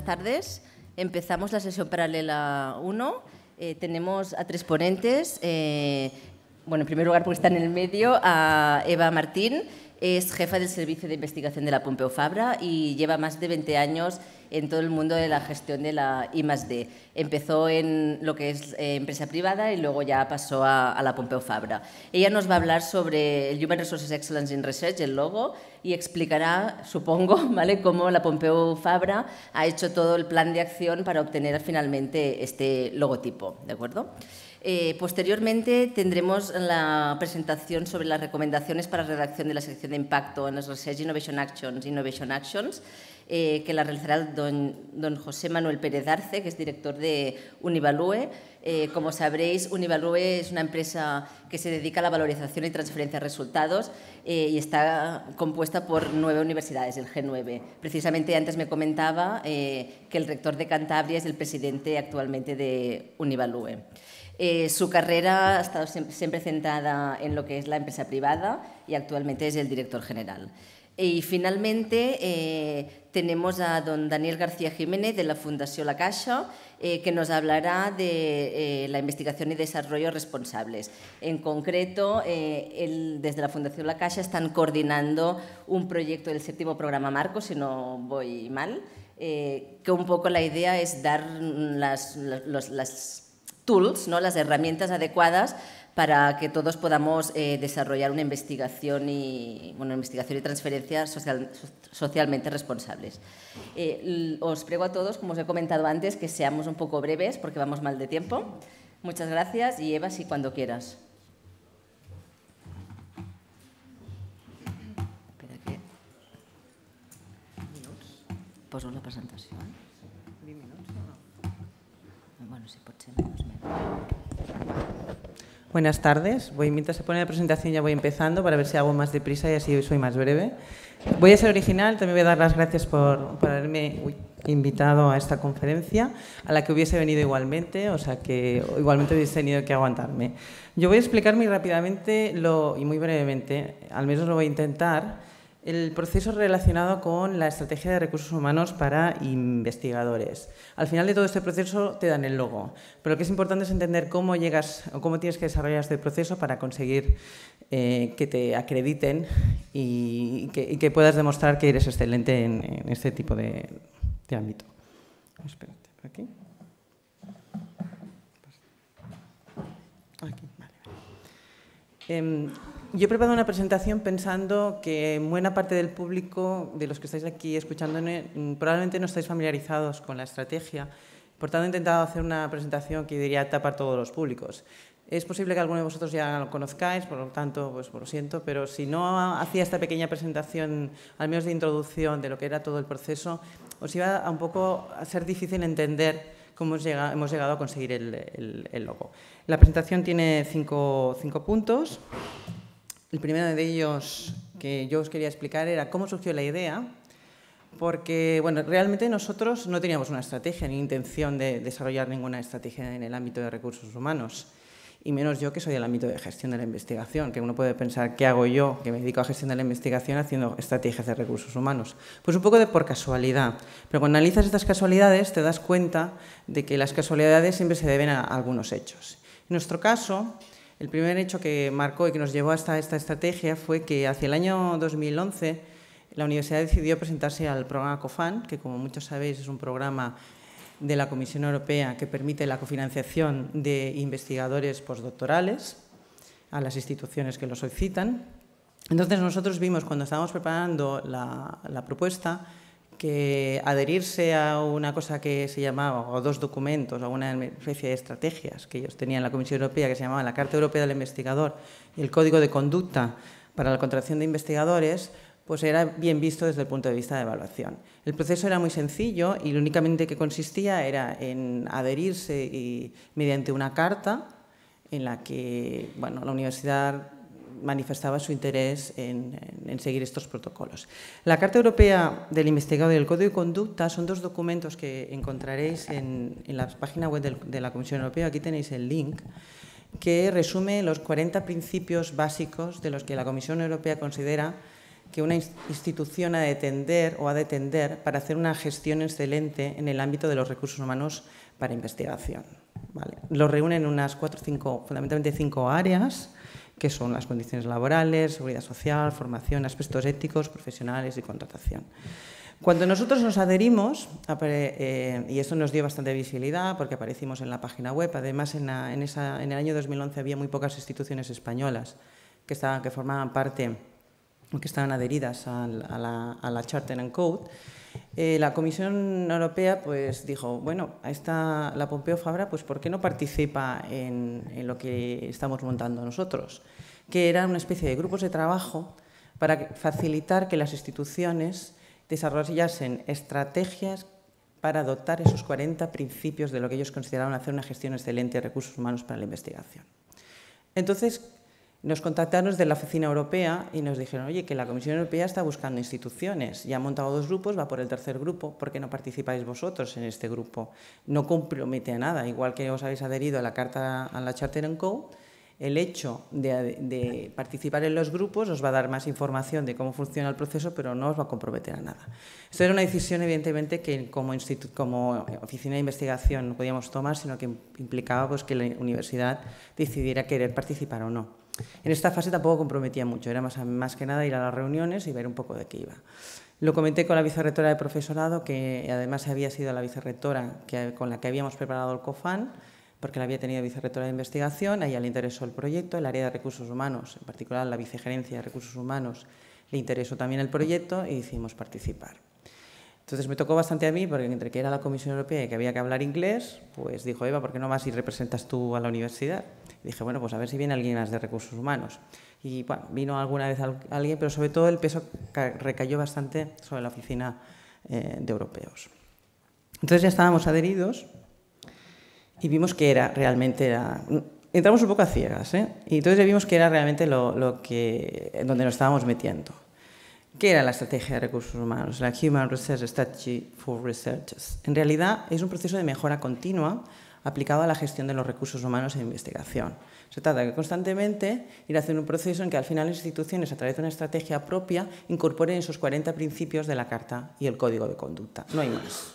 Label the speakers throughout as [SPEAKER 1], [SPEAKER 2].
[SPEAKER 1] tardes. Empezamos la sesión paralela 1. Tenemos a 3 ponentes. Bueno, en primer lugar, porque está en el medio, a Eva Martín. Es jefa del Servicio de Investigación de la Pompeu Fabra y lleva más de 20 años en todo el mundo de la gestión de la I+D. Empezó en lo que es empresa privada y luego ya pasó a la Pompeu Fabra. Ella nos va a hablar sobre el Human Resources Excellence in Research, el logo, y explicará, supongo, ¿vale?, cómo la Pompeu Fabra ha hecho todo el plan de acción para obtener finalmente este logotipo, ¿de acuerdo? Posteriormente tendremos la presentación sobre las recomendaciones para la redacción de la sección de impacto en las Research Innovation Actions, que la realizará el don José Manuel Pérez Arce, que es director de Univalue. Como sabréis, Univalue es una empresa que se dedica a la valorización y transferencia de resultados y está compuesta por 9 universidades, el G9. Precisamente antes me comentaba que el rector de Cantabria es el presidente actualmente de Univalue. Su carrera ha estado siempre centrada en lo que es la empresa privada y actualmente es el director general. Y finalmente tenemos a don Daniel García Jiménez de la Fundación La Caixa, que nos hablará de la investigación y desarrollo responsables. En concreto, desde la Fundación La Caixa están coordinando un proyecto del 7º programa Marco, si no voy mal, que un poco la idea es dar las tools, ¿no?, las herramientas adecuadas para que todos podamos desarrollar una investigación y transferencia socialmente responsables. Os prego a todos, como os he comentado antes, que seamos un poco breves porque vamos mal de tiempo. Muchas gracias y Eva, sí, cuando quieras. Espera que... Poso la presentació.
[SPEAKER 2] 20 minuts o no?
[SPEAKER 1] Bueno, si pot ser menos.
[SPEAKER 2] Buenas tardes. Mientras se pone la presentación ya voy empezando para ver si hago más deprisa y así soy más breve. Voy a ser original, también voy a dar las gracias por haberme invitado a esta conferencia, a la que hubiese venido igualmente, o sea que igualmente hubiese tenido que aguantarme. Yo voy a explicar muy rápidamente y muy brevemente, al menos lo voy a intentar, el proceso relacionado con la estrategia de recursos humanos para investigadores. Al final de todo este proceso te dan el logo, pero lo que es importante es entender cómo llegas o cómo tienes que desarrollar este proceso para conseguir que te acrediten y que puedas demostrar que eres excelente en este tipo de ámbito. Espérate, por aquí. Aquí, vale. Yo he preparado una presentación pensando que en buena parte del público, de los que estáis aquí escuchándome, probablemente no estáis familiarizados con la estrategia. Por tanto, he intentado hacer una presentación que diría tapar todos los públicos. Es posible que alguno de vosotros ya lo conozcáis, por lo tanto, pues lo siento, pero si no hacía esta pequeña presentación, al menos de introducción de lo que era todo el proceso, os iba a un poco a ser difícil entender cómo hemos llegado a conseguir el logo. La presentación tiene 5 puntos. El primero de ellos que yo os quería explicar era cómo surgió la idea, porque bueno, realmente nosotros no teníamos una estrategia ni intención de desarrollar ninguna estrategia en el ámbito de recursos humanos, y menos yo que soy del ámbito de gestión de la investigación, que uno puede pensar, ¿qué hago yo, que me dedico a gestión de la investigación haciendo estrategias de recursos humanos? Pues un poco por casualidad, pero cuando analizas estas casualidades te das cuenta de que las casualidades siempre se deben a algunos hechos. En nuestro caso, el primer hecho que marcó y que nos llevó hasta esta estrategia fue que hacia el año 2011 la universidad decidió presentarse al programa COFAN, que como muchos sabéis es un programa de la Comisión Europea que permite la cofinanciación de investigadores postdoctorales a las instituciones que lo solicitan. Entonces nosotros vimos cuando estábamos preparando la propuesta que adherirse a una cosa que se llamaba, o 2 documentos, o una especie de estrategias que ellos tenían en la Comisión Europea, que se llamaban la Carta Europea del Investigador y el Código de Conducta para la Contratación de Investigadores, pues era bien visto desde el punto de vista de evaluación. El proceso era muy sencillo y lo únicamente que consistía era en adherirse mediante una carta en la que bueno, la universidad manifestaba su interés en seguir estos protocolos. La Carta Europea del Investigador y el Código de Conducta son 2 documentos que encontraréis en la página web de la Comisión Europea. Aquí tenéis el link, que resume los 40 principios básicos de los que la Comisión Europea considera que una institución ha de tender o ha de tender para hacer una gestión excelente en el ámbito de los recursos humanos para investigación. ¿Vale? Lo reúnen en unas fundamentalmente 5 áreas, que son las condiciones laborales, seguridad social, formación, aspectos éticos, profesionales y contratación. Cuando nosotros nos adherimos, y esto nos dio bastante visibilidad porque aparecimos en la página web, además en el año 2011 había muy pocas instituciones españolas que formaban parte, que estaban adheridas a la Charter and Code. La Comisión Europea pues dijo, bueno, la Pompeu Fabra, pues ¿por qué no participa en lo que estamos montando nosotros? Que era una especie de grupos de trabajo para facilitar que las instituciones desarrollasen estrategias para adoptar esos 40 principios de lo que ellos consideraban hacer una gestión excelente de recursos humanos para la investigación. Entonces, nos contactaron desde la Oficina Europea y nos dijeron, oye, que la Comisión Europea está buscando instituciones, ya ha montado 2 grupos, va por el 3er grupo, ¿por qué no participáis vosotros en este grupo? No compromete a nada, igual que os habéis adherido a la Charter and Code, el hecho de participar en los grupos os va a dar más información de cómo funciona el proceso, pero no os va a comprometer a nada. Esto era una decisión, evidentemente, que como oficina de investigación no podíamos tomar, sino que implicaba pues, que la universidad decidiera querer participar o no. En esta fase tampoco comprometía mucho, era más que nada ir a las reuniones y ver un poco de qué iba. Lo comenté con la vicerrectora de profesorado, que además había sido la vicerrectora con la que habíamos preparado el COFAN, porque la había tenido vicerrectora de investigación, a ella le interesó el proyecto, el área de recursos humanos, en particular la vicegerencia de recursos humanos, le interesó también el proyecto y decidimos participar. Entonces me tocó bastante a mí, porque entre que era la Comisión Europea y que había que hablar inglés, pues dijo, Eva, ¿por qué no vas y representas tú a la universidad? Y dije, bueno, pues a ver si viene alguien más de recursos humanos. Y bueno, vino alguna vez alguien, pero sobre todo el peso recayó bastante sobre la oficina de europeos. Entonces ya estábamos adheridos y vimos que realmente entramos un poco a ciegas, y entonces vimos que era realmente donde nos estábamos metiendo. ¿Qué era la estrategia de recursos humanos? La Human Research Strategy for Researchers. En realidad es un proceso de mejora continua aplicado a la gestión de los recursos humanos en investigación. Se trata de constantemente ir haciendo un proceso en que al final las instituciones, a través de una estrategia propia, incorporen esos 40 principios de la Carta y el Código de Conducta. No hay más.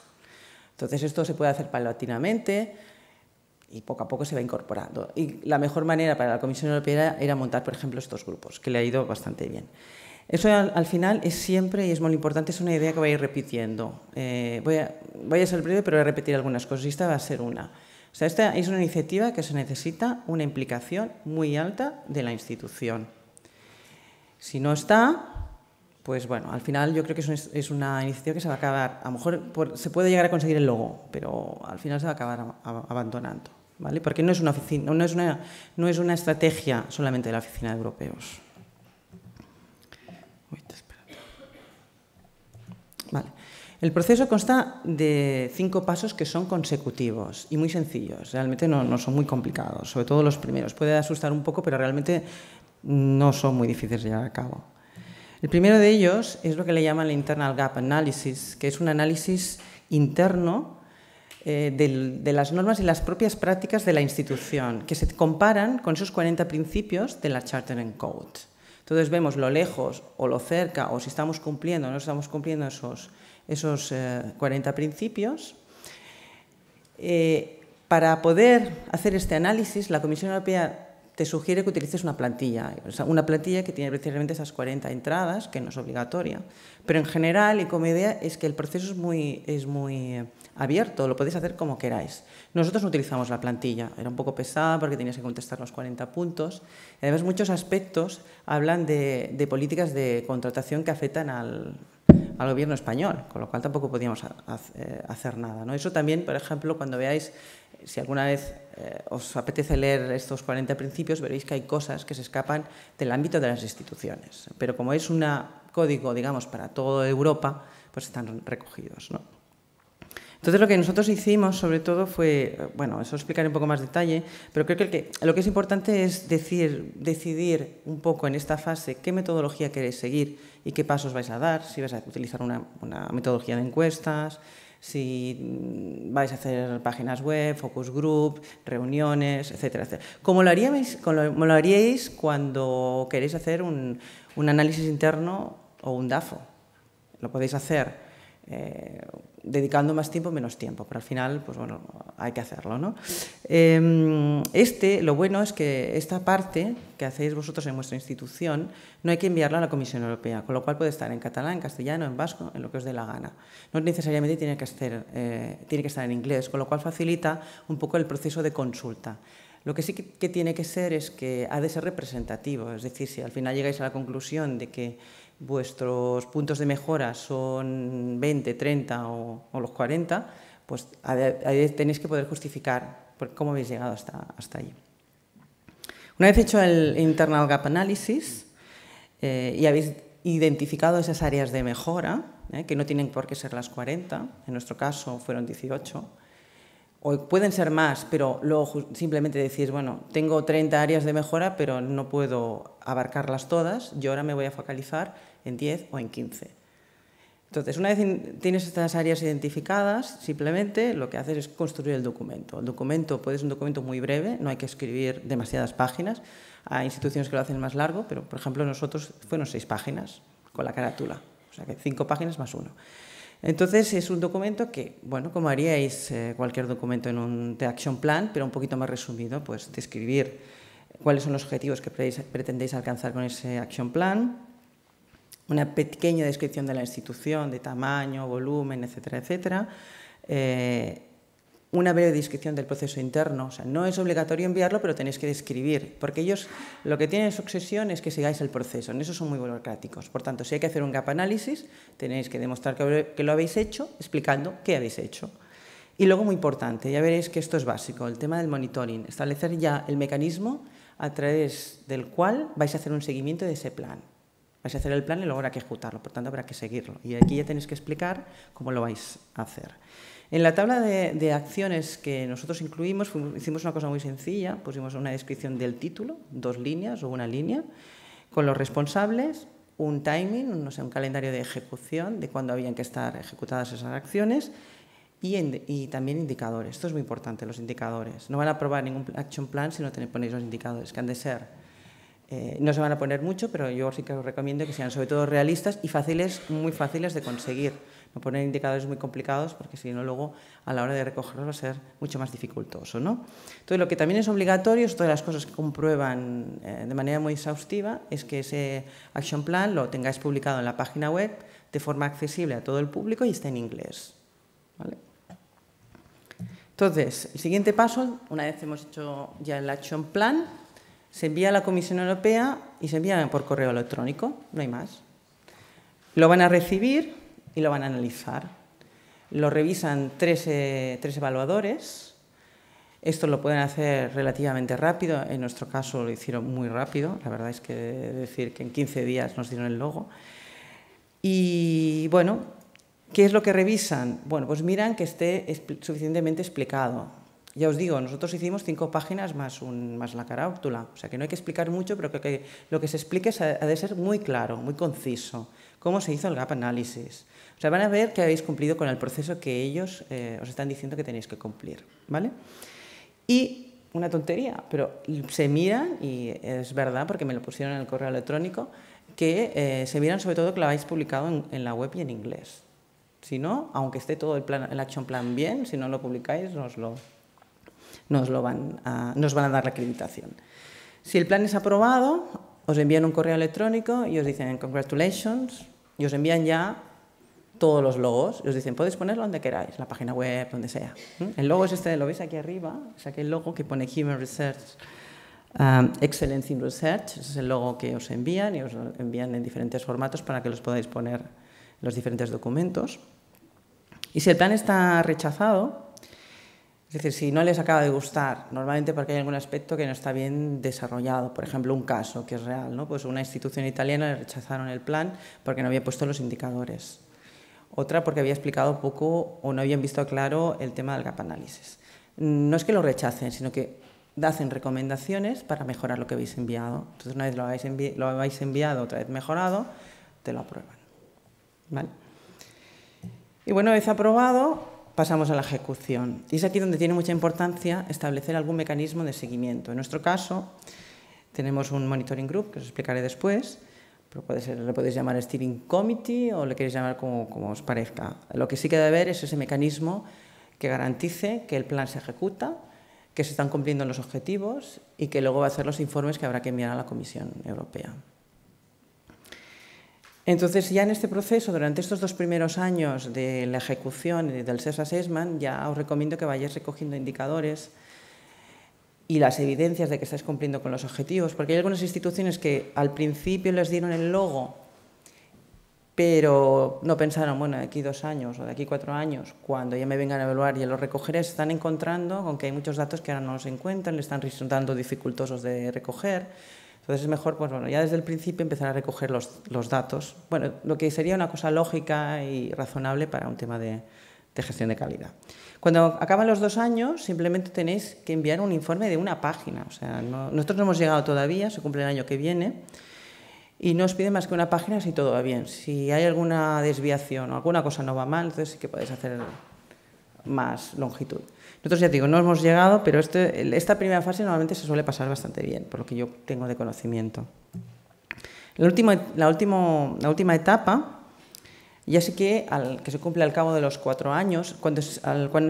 [SPEAKER 2] Entonces esto se puede hacer paulatinamente y poco a poco se va incorporando. Y la mejor manera para la Comisión Europea era montar, por ejemplo, estos grupos, que le ha ido bastante bien. Eso al final es siempre, y es muy importante, es una idea que voy a ir repitiendo. Voy a ser breve, pero voy a repetir algunas cosas, y esta va a ser una. O sea, esta es una iniciativa que se necesita una implicación muy alta de la institución. Si no está, pues bueno, al final yo creo que es una iniciativa que se va a acabar, a lo mejor se puede llegar a conseguir el logo, pero al final se va a acabar abandonando, ¿vale? Porque no es una oficina, no es una estrategia solamente de la Oficina de Europeos. Vale. El proceso consta de 5 pasos que son consecutivos y muy sencillos. Realmente no son muy complicados, sobre todo los primeros. Puede asustar un poco, pero realmente no son muy difíciles de llevar a cabo. El primero de ellos es lo que le llaman el Internal Gap Analysis, que es un análisis interno de las normas y las propias prácticas de la institución, que se comparan con esos 40 principios de la Charter and Code. Entonces vemos lo lejos o lo cerca, o si estamos cumpliendo o no estamos cumpliendo esos 40 principios. Para poder hacer este análisis, la Comisión Europea te sugiere que utilices una plantilla, una plantilla que tiene precisamente esas 40 entradas, que no es obligatoria, pero en general y como idea es que el proceso es muy abierto, lo podéis hacer como queráis. Nosotros no utilizamos la plantilla, era un poco pesada porque tenías que contestar los 40 puntos. Y además muchos aspectos hablan de políticas de contratación que afectan al gobierno español, con lo cual tampoco podíamos hacer nada, ¿no? Eso también, por ejemplo, cuando veáis, si alguna vez os apetece leer estos 40 principios, veréis que hay cosas que se escapan del ámbito de las instituciones. Pero como es un código, digamos, para toda Europa, pues están recogidos, ¿no? Entonces, lo que nosotros hicimos, sobre todo, fue, bueno, eso explicaré un poco más detalle, pero creo que lo que es importante es decidir un poco en esta fase qué metodología queréis seguir y qué pasos vais a dar, si vais a utilizar una metodología de encuestas, si vais a hacer páginas web, focus group, reuniones, etcétera, etcétera. Como lo haríais cuando queréis hacer un análisis interno o un DAFO. Lo podéis hacer dedicando más tiempo o menos tiempo, pero al final, pues bueno, hay que hacerlo, ¿no? Lo bueno es que esta parte que hacéis vosotros en vuestra institución no hay que enviarla a la Comisión Europea, con lo cual puede estar en catalán, en castellano, en vasco, en lo que os dé la gana. No necesariamente tiene que estar en inglés, con lo cual facilita un poco el proceso de consulta. Lo que sí que tiene que ser es que ha de ser representativo, es decir, si al final llegáis a la conclusión de que vuestros puntos de mejora son 20, 30 o los 40, pues tenéis que poder justificar cómo habéis llegado hasta allí. Una vez hecho el Internal Gap Analysis y habéis identificado esas áreas de mejora, que no tienen por qué ser las 40, en nuestro caso fueron 18, o pueden ser más, pero luego simplemente decís, bueno, tengo 30 áreas de mejora, pero no puedo abarcarlas todas, yo ahora me voy a focalizar en 10 o en 15. Entonces, una vez tienes estas áreas identificadas, simplemente lo que haces es construir el documento. El documento puede ser un documento muy breve, no hay que escribir demasiadas páginas. Hay instituciones que lo hacen más largo, pero, por ejemplo, nosotros fueron 6 páginas con la carátula, o sea que 5 páginas más 1. Entonces, es un documento que, bueno, como haríais cualquier documento de action plan, pero un poquito más resumido, pues describir cuáles son los objetivos que pretendéis alcanzar con ese action plan, una pequeña descripción de la institución, de tamaño, volumen, etcétera, etcétera, una breve descripción del proceso interno. O sea, no es obligatorio enviarlo, pero tenéis que describir, porque ellos lo que tienen en su obsesión es que sigáis el proceso. En eso son muy burocráticos. Por tanto, si hay que hacer un gap análisis, tenéis que demostrar que lo habéis hecho, explicando qué habéis hecho. Y luego, muy importante, ya veréis que esto es básico, el tema del monitoring, establecer ya el mecanismo a través del cual vais a hacer un seguimiento de ese plan. Vais a hacer el plan y luego habrá que ejecutarlo, por tanto habrá que seguirlo. Y aquí ya tenéis que explicar cómo lo vais a hacer. En la tabla de acciones que nosotros incluimos, hicimos una cosa muy sencilla, pusimos una descripción del título, 2 líneas o 1 línea, con los responsables, un timing, no sé, un calendario de ejecución de cuándo habían que estar ejecutadas esas acciones y también indicadores. Esto es muy importante, los indicadores. No van a aprobar ningún action plan si no ponéis los indicadores, que han de ser. No se van a poner mucho, pero yo sí que os recomiendo que sean sobre todo realistas y fáciles, muy fáciles de conseguir. No poner indicadores muy complicados porque si no luego a la hora de recogerlos va a ser mucho más dificultoso, ¿no? Entonces lo que también es obligatorio, es todas las cosas que comprueban de manera muy exhaustiva, es que ese action plan lo tengáis publicado en la página web de forma accesible a todo el público y esté en inglés, ¿vale? Entonces, el siguiente paso, una vez hemos hecho ya el action plan, se envía a la Comisión Europea y se envía por correo electrónico, no hay más. Lo van a recibir y lo van a analizar. Lo revisan tres evaluadores. Esto lo pueden hacer relativamente rápido. En nuestro caso lo hicieron muy rápido. La verdad es que decir que en 15 días nos dieron el logo. Y bueno, ¿qué es lo que revisan? Bueno, pues miran que esté suficientemente explicado. Ya os digo, nosotros hicimos 5 páginas más la carátula, o sea que no hay que explicar mucho, pero que lo que se explique ha de ser muy claro, muy conciso, cómo se hizo el gap analysis. O sea, van a ver que habéis cumplido con el proceso que ellos os están diciendo que tenéis que cumplir, ¿vale? Y una tontería, pero se miran, y es verdad, porque me lo pusieron en el correo electrónico, que se miran sobre todo que lo habéis publicado en la web y en inglés. Si no, aunque esté todo el action plan bien, si no lo publicáis, nos van a dar la acreditación. Si el plan es aprobado, os envían un correo electrónico y os dicen congratulations y os envían ya todos los logos y os dicen podéis ponerlo donde queráis, la página web, donde sea. El logo es este, lo veis aquí arriba, es aquel logo que pone Human Research, Excellence in Research, ese es el logo que os envían y os lo envían en diferentes formatos para que los podáis poner en los diferentes documentos. Y si el plan está rechazado, es decir, si no les acaba de gustar, normalmente porque hay algún aspecto que no está bien desarrollado, por ejemplo, un caso que es real, ¿no? Pues una institución italiana le rechazaron el plan porque no había puesto los indicadores. Otra porque había explicado poco o no habían visto claro el tema del gap analysis. No es que lo rechacen, sino que hacen recomendaciones para mejorar lo que habéis enviado. Entonces, una vez lo habéis enviado, otra vez mejorado, te lo aprueban, ¿vale? Y bueno, una vez aprobado, pasamos a la ejecución. Y es aquí donde tiene mucha importancia establecer algún mecanismo de seguimiento. En nuestro caso, tenemos un monitoring group, que os explicaré después, le podéis llamar steering committee o le queréis llamar como os parezca. Lo que sí que debe haber es ese mecanismo que garantice que el plan se ejecuta, que se están cumpliendo los objetivos y que luego va a hacer los informes que habrá que enviar a la Comisión Europea. Entonces, ya en este proceso, durante estos 2 primeros años de la ejecución del self-assessment, ya os recomiendo que vayáis recogiendo indicadores y las evidencias de que estáis cumpliendo con los objetivos, porque hay algunas instituciones que al principio les dieron el logo, pero no pensaron, bueno, de aquí 2 años o de aquí 4 años, cuando ya me vengan a evaluar y los recogeré, se están encontrando con que hay muchos datos que ahora no los encuentran, le están resultando dificultosos de recoger. Entonces es mejor, pues bueno, ya desde el principio empezar a recoger los datos. Bueno, lo que sería una cosa lógica y razonable para un tema de gestión de calidad. Cuando acaban los 2 años, simplemente tenéis que enviar un informe de 1 página. O sea, nosotros no hemos llegado todavía, se cumple el año que viene, y no os pide más que 1 página si todo va bien. Si hay alguna desviación o alguna cosa no va mal, entonces sí que podéis hacer más longitud. Nosotros, ya digo, no hemos llegado, pero esta primera fase normalmente se suele pasar bastante bien, por lo que yo tengo de conocimiento. La última etapa, ya sí que se cumple al cabo de los 4 años, cuando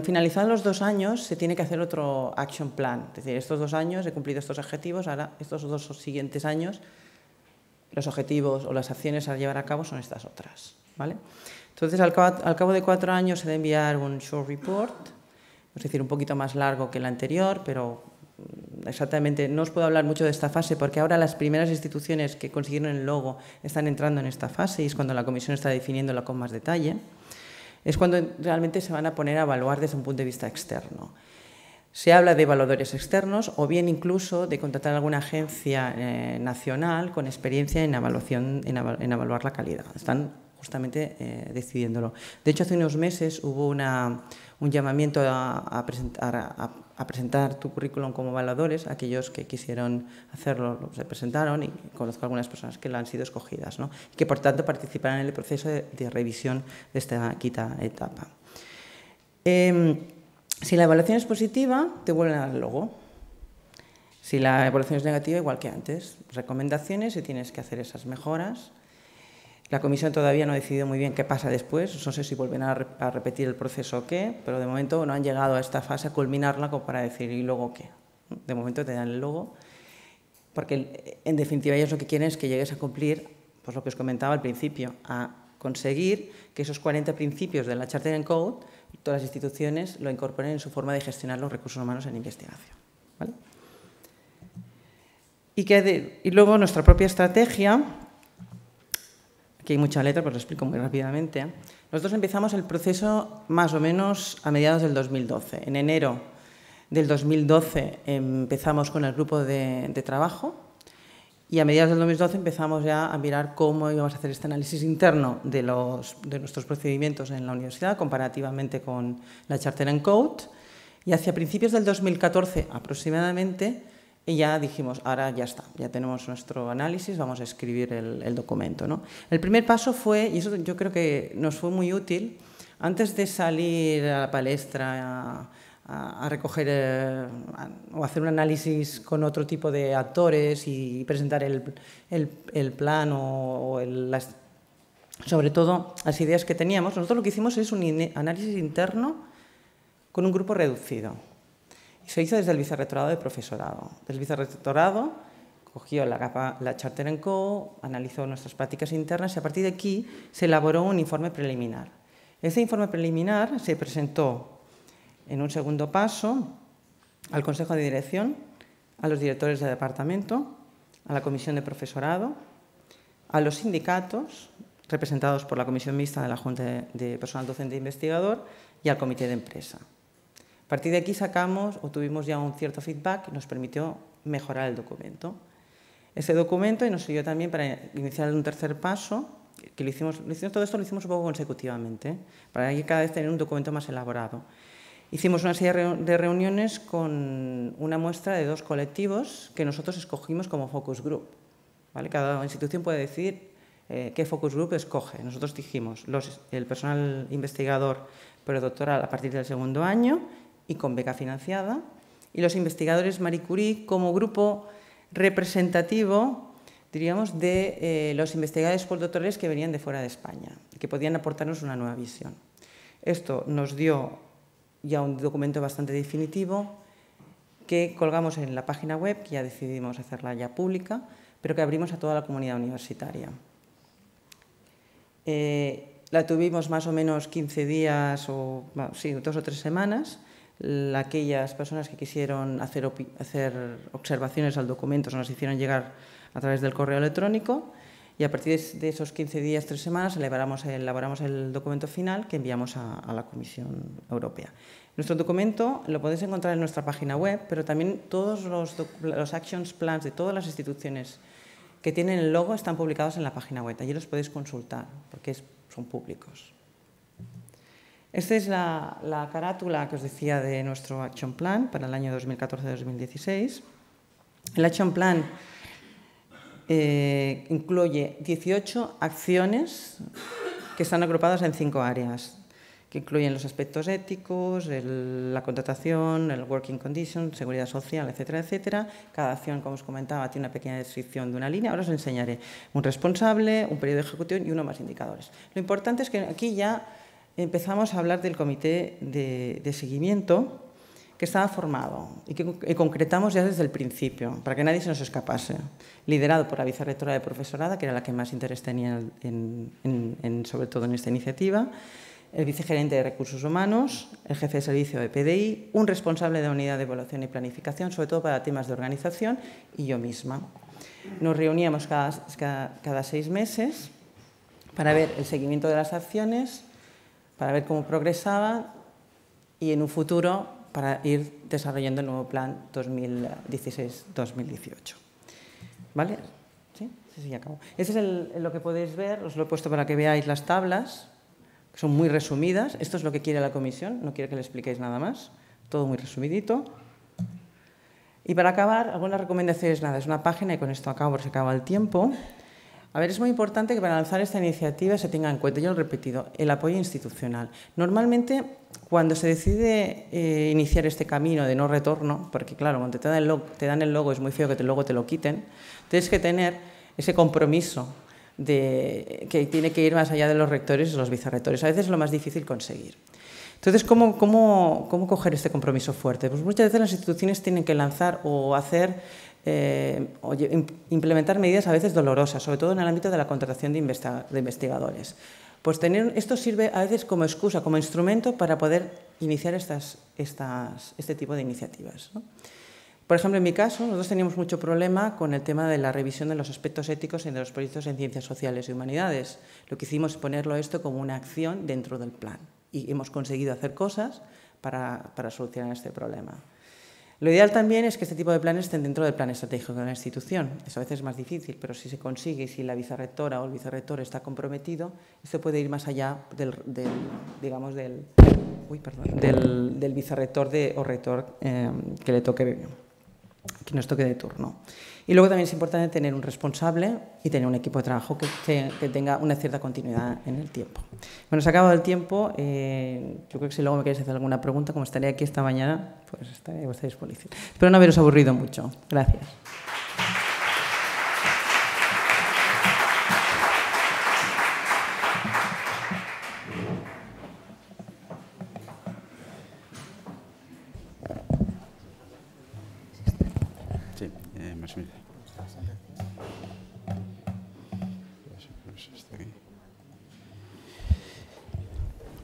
[SPEAKER 2] finalizan los 2 años se tiene que hacer otro action plan. Es decir, estos 2 años he cumplido estos objetivos, ahora estos 2 siguientes años los objetivos o las acciones a llevar a cabo son estas otras, ¿vale? Entonces, al cabo de 4 años se debe enviar un short report, es decir, un poquito más largo que el anterior, pero exactamente no os puedo hablar mucho de esta fase porque ahora las primeras instituciones que consiguieron el logo están entrando en esta fase y es cuando la Comisión está definiéndola con más detalle. Es cuando realmente se van a poner a evaluar desde un punto de vista externo. Se habla de evaluadores externos o bien incluso de contratar alguna agencia nacional con experiencia en evaluar la calidad. Están justamente decidiéndolo. De hecho, hace unos meses hubo un llamamiento a presentar tu currículum como evaluadores. Aquellos que quisieron hacerlo se presentaron y conozco algunas personas que lo han sido escogidas, ¿no? Y que, por tanto, participarán en el proceso de revisión de esta quinta etapa. Si la evaluación es positiva, te vuelven a dar el logo. Si la evaluación es negativa, igual que antes. Recomendaciones si tienes que hacer esas mejoras. La Comisión todavía no ha decidido muy bien qué pasa después. No sé si vuelven a repetir el proceso o qué, pero de momento no han llegado a esta fase a culminarla como para decir ¿y luego qué? De momento te dan el logo, porque en definitiva ellos lo que quieren es que llegues a cumplir, pues lo que os comentaba al principio, a conseguir que esos 40 principios de la Charter and Code, todas las instituciones lo incorporen en su forma de gestionar los recursos humanos en investigación, ¿vale? Y luego nuestra propia estrategia. Aquí hay mucha letra, pero lo explico muy rápidamente. Nosotros empezamos el proceso más o menos a mediados del 2012. En enero del 2012 empezamos con el grupo de trabajo y a mediados del 2012 empezamos ya a mirar cómo íbamos a hacer este análisis interno de nuestros procedimientos en la universidad comparativamente con la Charter and Code. Y hacia principios del 2014 aproximadamente y ya dijimos, ahora ya está, ya tenemos nuestro análisis, vamos a escribir el documento, ¿no? El primer paso fue, y eso yo creo que nos fue muy útil, antes de salir a la palestra a recoger o hacer un análisis con otro tipo de actores y presentar el plan sobre todo las ideas que teníamos, nosotros lo que hicimos es un análisis interno con un grupo reducido. Se hizo desde el vicerrectorado de profesorado. El vicerrectorado cogió la Charter and Co, analizó nuestras prácticas internas y a partir de aquí se elaboró un informe preliminar. Este informe preliminar se presentó en un segundo paso al Consejo de Dirección, a los directores de departamento, a la Comisión de Profesorado, a los sindicatos, representados por la Comisión Mixta de la Junta de Personal Docente e Investigador, y al Comité de Empresa. A partir de aquí obtuvimos ya un cierto feedback que nos permitió mejorar el documento. Ese documento nos sirvió también para iniciar un tercer paso, que todo esto lo hicimos un poco consecutivamente, para que cada vez tener un documento más elaborado. Hicimos una serie de reuniones con una muestra de 2 colectivos que nosotros escogimos como focus group, ¿vale? Cada institución puede decidir qué focus group escoge. Nosotros dijimos el personal investigador predoctoral a partir del 2º año y con beca financiada, y los investigadores Marie Curie como grupo representativo diríamos, de los investigadores postdoctorales que venían de fuera de España y que podían aportarnos una nueva visión. Esto nos dio ya un documento bastante definitivo que colgamos en la página web, que ya decidimos hacerla ya pública, pero que abrimos a toda la comunidad universitaria. La tuvimos más o menos 15 días, o sí, 2 o 3 semanas. Aquellas personas que quisieron hacer observaciones al documento nos hicieron llegar a través del correo electrónico y a partir de esos 15 días, 3 semanas, elaboramos el documento final que enviamos a la Comisión Europea. Nuestro documento lo podéis encontrar en nuestra página web, pero también todos los actions plans de todas las instituciones que tienen el logo están publicados en la página web. Allí los podéis consultar porque son públicos. Esta es la carátula que os decía de nuestro Action Plan para el año 2014-2016. El Action Plan incluye 18 acciones que están agrupadas en 5 áreas, que incluyen los aspectos éticos, la contratación, el working condition, seguridad social, etcétera, etcétera. Cada acción, como os comentaba, tiene una pequeña descripción de una línea. Ahora os enseñaré un responsable, un periodo de ejecución y uno más indicadores. Lo importante es que aquí ya empezamos a hablar del comité de seguimiento que estaba formado y que concretamos ya desde el principio, para que nadie se nos escapase. Liderado por la vicerrectora de profesorado, que era la que más interés tenía sobre todo en esta iniciativa, el vicegerente de Recursos Humanos, el jefe de servicio de PDI, un responsable de la unidad de evaluación y planificación, sobre todo para temas de organización, y yo misma. Nos reuníamos cada 6 meses para ver el seguimiento de las acciones, para ver cómo progresaba y en un futuro para ir desarrollando el nuevo plan 2016-2018. ¿Vale? ¿Sí? Sí, ya acabo. Ese es lo que podéis ver, os lo he puesto para que veáis las tablas, que son muy resumidas. Esto es lo que quiere la comisión, no quiere que le expliquéis nada más, todo muy resumidito. Y para acabar, algunas recomendaciones, nada, es una página y con esto acabo porque se acaba el tiempo. A ver, es muy importante que para lanzar esta iniciativa se tenga en cuenta, yo lo he repetido, el apoyo institucional. Normalmente, cuando se decide iniciar este camino de no retorno, porque claro, cuando te dan el logo es muy feo que luego te lo quiten, tienes que tener ese compromiso que tiene que ir más allá de los rectores y los vicerrectores. A veces es lo más difícil conseguir. Entonces, ¿cómo coger este compromiso fuerte? Pues muchas veces las instituciones tienen que lanzar o hacer implementar medidas a veces dolorosas, sobre todo en el ámbito de la contratación de investigadores. Pues esto sirve a veces como excusa, como instrumento para poder iniciar este tipo de iniciativas, ¿no? Por ejemplo, en mi caso, nosotros teníamos mucho problema con el tema de la revisión de los aspectos éticos en los proyectos en ciencias sociales y humanidades. Lo que hicimos es ponerlo esto como una acción dentro del plan y hemos conseguido hacer cosas para solucionar este problema. Lo ideal también es que este tipo de planes estén dentro del plan estratégico de la institución. Eso a veces es más difícil, pero si se consigue y si la vicerrectora o el vicerrector está comprometido, esto puede ir más allá del vicerrector o rector que nos toque de turno. Y luego también es importante tener un responsable y tener un equipo de trabajo que tenga una cierta continuidad en el tiempo. Bueno, se ha acabado el tiempo. Yo creo que si luego me queréis hacer alguna pregunta, como estaré aquí esta mañana, pues estaré a vuestra disposición. Espero no haberos aburrido mucho. Gracias.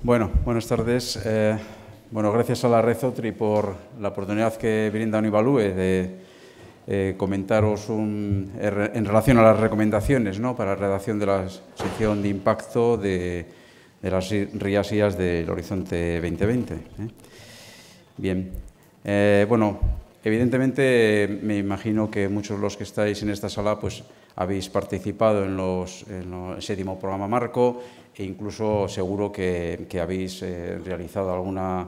[SPEAKER 3] Bueno, buenas tardes. Gracias a la Red OTRI por la oportunidad que brinda Univalue de comentaros en relación a las recomendaciones, ¿no?, para la redacción de la sección de impacto de las RIAS-IAS del Horizonte 2020. Bien. Evidentemente, me imagino que muchos de los que estáis en esta sala pues habéis participado en el 7º programa marco e incluso seguro que habéis realizado alguna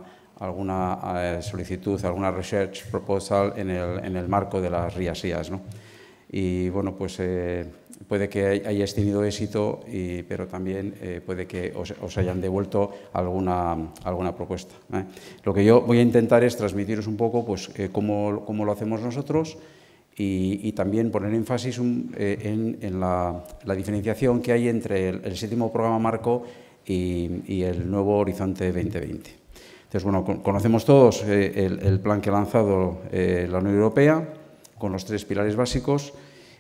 [SPEAKER 3] solicitud, alguna research proposal en el marco de las RIAS-IAS, ¿no? Y bueno, pues puede que hayáis tenido éxito, pero también puede que os hayan devuelto alguna propuesta, ¿eh? Lo que yo voy a intentar es transmitiros un poco pues, cómo lo hacemos nosotros y también poner énfasis en la diferenciación que hay entre el 7º programa marco y el nuevo Horizonte 2020. Entonces, bueno, conocemos todos el plan que ha lanzado la Unión Europea con los 3 pilares básicos,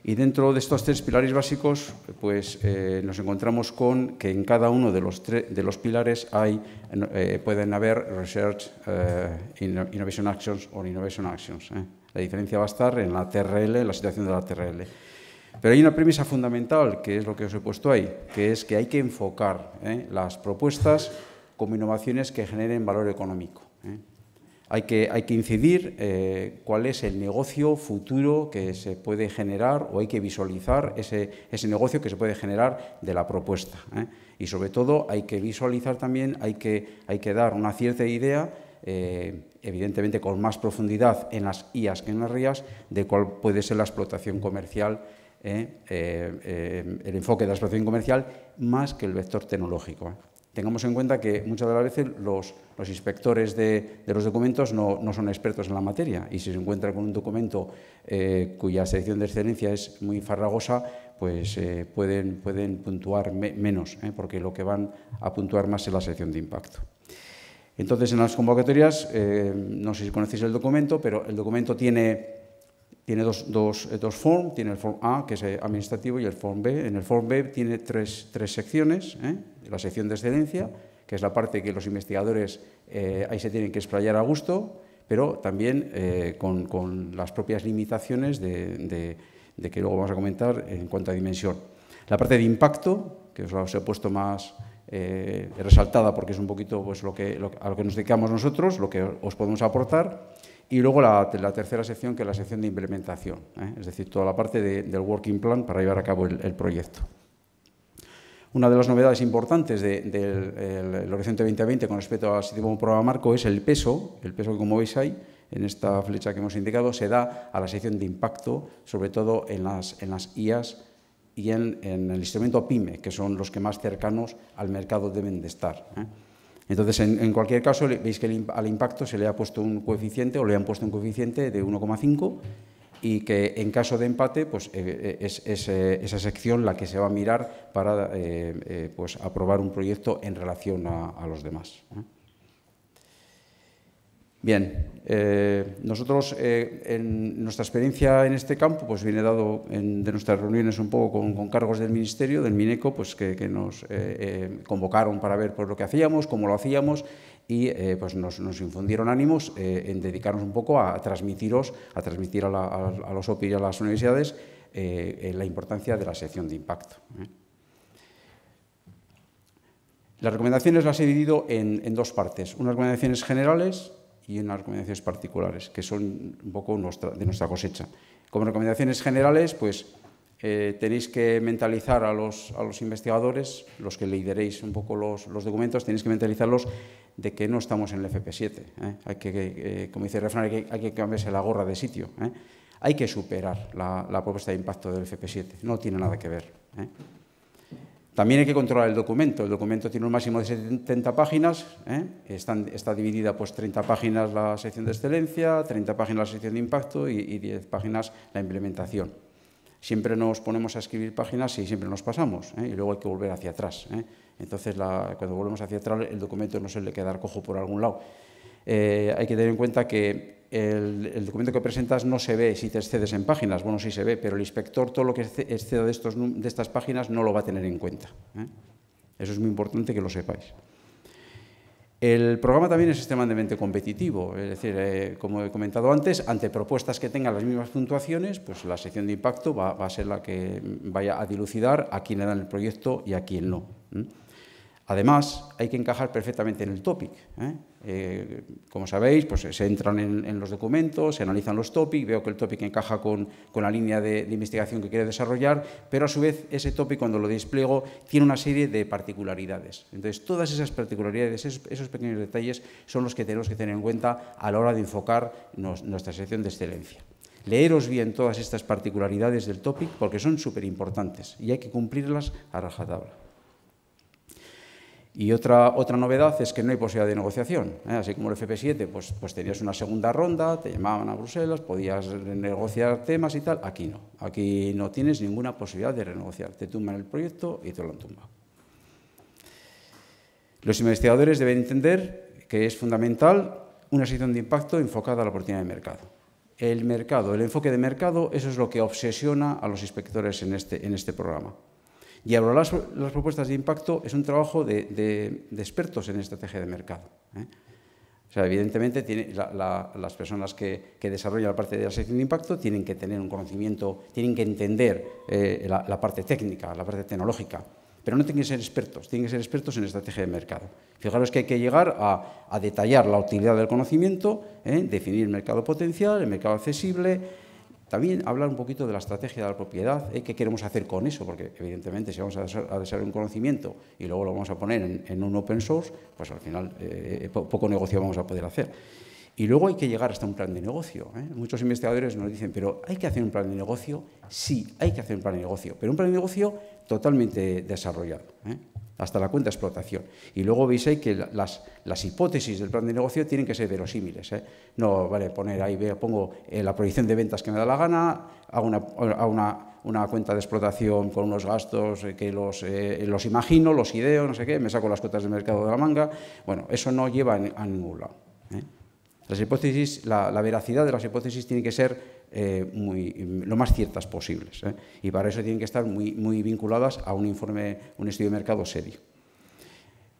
[SPEAKER 3] y dentro de estos 3 pilares básicos pues, nos encontramos con que en cada uno de los pilares pueden haber Research, Innovation Actions o Innovation Actions. La diferencia va a estar en la TRL, en la situación de la TRL. Pero hay una premisa fundamental, que es lo que os he puesto ahí, que es que hay que enfocar las propuestas como innovaciones que generen valor económico. Hay que incidir cuál es el negocio futuro que se puede generar, o hay que visualizar ese negocio que se puede generar de la propuesta. Y sobre todo hay que visualizar también, hay que dar una cierta idea, evidentemente con más profundidad en las IAs que en las RIAs, de cuál puede ser la explotación comercial, el enfoque de la explotación comercial más que el vector tecnológico. Tengamos en cuenta que muchas de las veces los inspectores de los documentos no son expertos en la materia, y si se encuentran con un documento cuya selección de excelencia es muy farragosa, pues pueden puntuar menos, porque lo que van a puntuar más es la selección de impacto. Entonces, en las convocatorias, no sé si conocéis el documento, pero el documento tiene dos forms. Tiene el form A, que es administrativo, y el form B. En el form B tiene tres secciones. La sección de excelencia, que es la parte que los investigadores ahí se tienen que explayar a gusto, pero también con las propias limitaciones de que luego vamos a comentar en cuanto a dimensión. La parte de impacto, que os he puesto más resaltada porque es un poquito pues, a lo que nos dedicamos nosotros, lo que os podemos aportar. Y luego la tercera sección, que es la sección de implementación, es decir, toda la parte del working plan para llevar a cabo el proyecto. Una de las novedades importantes del Horizonte 2020 con respecto al 7º programa marco es el peso que, como veis ahí, en esta flecha que hemos indicado, se da a la sección de impacto, sobre todo en las IAs y en el instrumento PYME, que son los que más cercanos al mercado deben de estar. Entonces, en cualquier caso, veis que al impacto se le ha puesto un coeficiente, o le han puesto un coeficiente de 1,5, y que en caso de empate, pues es esa sección la que se va a mirar para pues, aprobar un proyecto en relación a los demás. Bien, nosotros en nuestra experiencia en este campo pues viene dado de nuestras reuniones un poco con cargos del Ministerio, del Mineco, pues que nos convocaron para ver pues, lo que hacíamos, cómo lo hacíamos, y pues nos infundieron ánimos en dedicarnos un poco a transmitir a los OPI y a las universidades la importancia de la sección de impacto. Las recomendaciones las he dividido en dos partes, unas recomendaciones generales y unas recomendaciones particulares, que son un poco de nuestra cosecha. Como recomendaciones generales, pues tenéis que mentalizar a los investigadores, los que lideréis un poco los documentos, tenéis que mentalizarlos de que no estamos en el FP7. Hay que, como dice el refrán, hay que cambiarse la gorra de sitio. Hay que superar la propuesta de impacto del FP7, no tiene nada que ver. También hay que controlar el documento. El documento tiene un máximo de 70 páginas. Está dividida, pues, 30 páginas la sección de excelencia, 30 páginas la sección de impacto y 10 páginas la implementación. Siempre nos ponemos a escribir páginas y siempre nos pasamos, y luego hay que volver hacia atrás. Entonces, cuando volvemos hacia atrás, el documento no suele quedar cojo por algún lado. Hay que tener en cuenta que el documento que presentas no se ve si te excedes en páginas. Bueno, sí se ve, pero el inspector todo lo que exceda de estas páginas no lo va a tener en cuenta. Eso es muy importante que lo sepáis. El programa también es extremadamente competitivo, es decir, como he comentado antes, ante propuestas que tengan las mismas puntuaciones, pues la sección de impacto va a ser la que vaya a dilucidar a quién le dan el proyecto y a quién no. Además, hay que encajar perfectamente en el topic. Como sabéis, pues se entran en los documentos, se analizan los topics, veo que el topic encaja con la línea de investigación que quiere desarrollar, pero a su vez ese topic, cuando lo despliego, tiene una serie de particularidades. Entonces, todas esas particularidades, esos pequeños detalles, son los que tenemos que tener en cuenta a la hora de enfocar nuestra sección de excelencia. Leeros bien todas estas particularidades del topic porque son súper importantes y hay que cumplirlas a rajatabla. Y otra novedad es que no hay posibilidad de negociación. Así como el FP7, pues tenías una segunda ronda, te llamaban a Bruselas, podías renegociar temas y tal. Aquí no. Aquí no tienes ninguna posibilidad de renegociar. Te tumban el proyecto y te lo han tumbado. Los investigadores deben entender que es fundamental una sección de impacto enfocada a la oportunidad de mercado. El mercado, el enfoque de mercado, eso es lo que obsesiona a los inspectores en este programa. Y evaluar las propuestas de impacto es un trabajo de expertos en estrategia de mercado. O sea, evidentemente, las personas que desarrollan la parte de la sección de impacto tienen que tener un conocimiento, tienen que entender la parte técnica, la parte tecnológica, pero no tienen que ser expertos, tienen que ser expertos en estrategia de mercado. Fijaros que hay que llegar a detallar la utilidad del conocimiento, definir el mercado potencial, el mercado accesible. También hablar un poquito de la estrategia de la propiedad, qué queremos hacer con eso, porque evidentemente si vamos a desarrollar un conocimiento y luego lo vamos a poner en un open source, pues al final poco negocio vamos a poder hacer. Y luego hay que llegar hasta un plan de negocio. Muchos investigadores nos dicen, pero ¿hay que hacer un plan de negocio? Sí, hay que hacer un plan de negocio, pero un plan de negocio totalmente desarrollado, hasta la cuenta de explotación. Y luego veis ahí que las hipótesis del plan de negocio tienen que ser verosímiles. No vale poner ahí, pongo la proyección de ventas que me da la gana, hago una cuenta de explotación con unos gastos que los imagino, los ideo, no sé qué, me saco las cuotas de mercado de la manga. Bueno, eso no lleva a ningún lado. Las hipótesis, la veracidad de las hipótesis tiene que ser lo más ciertas posibles, y para eso tienen que estar muy vinculadas a un informe, un estudio de mercado serio.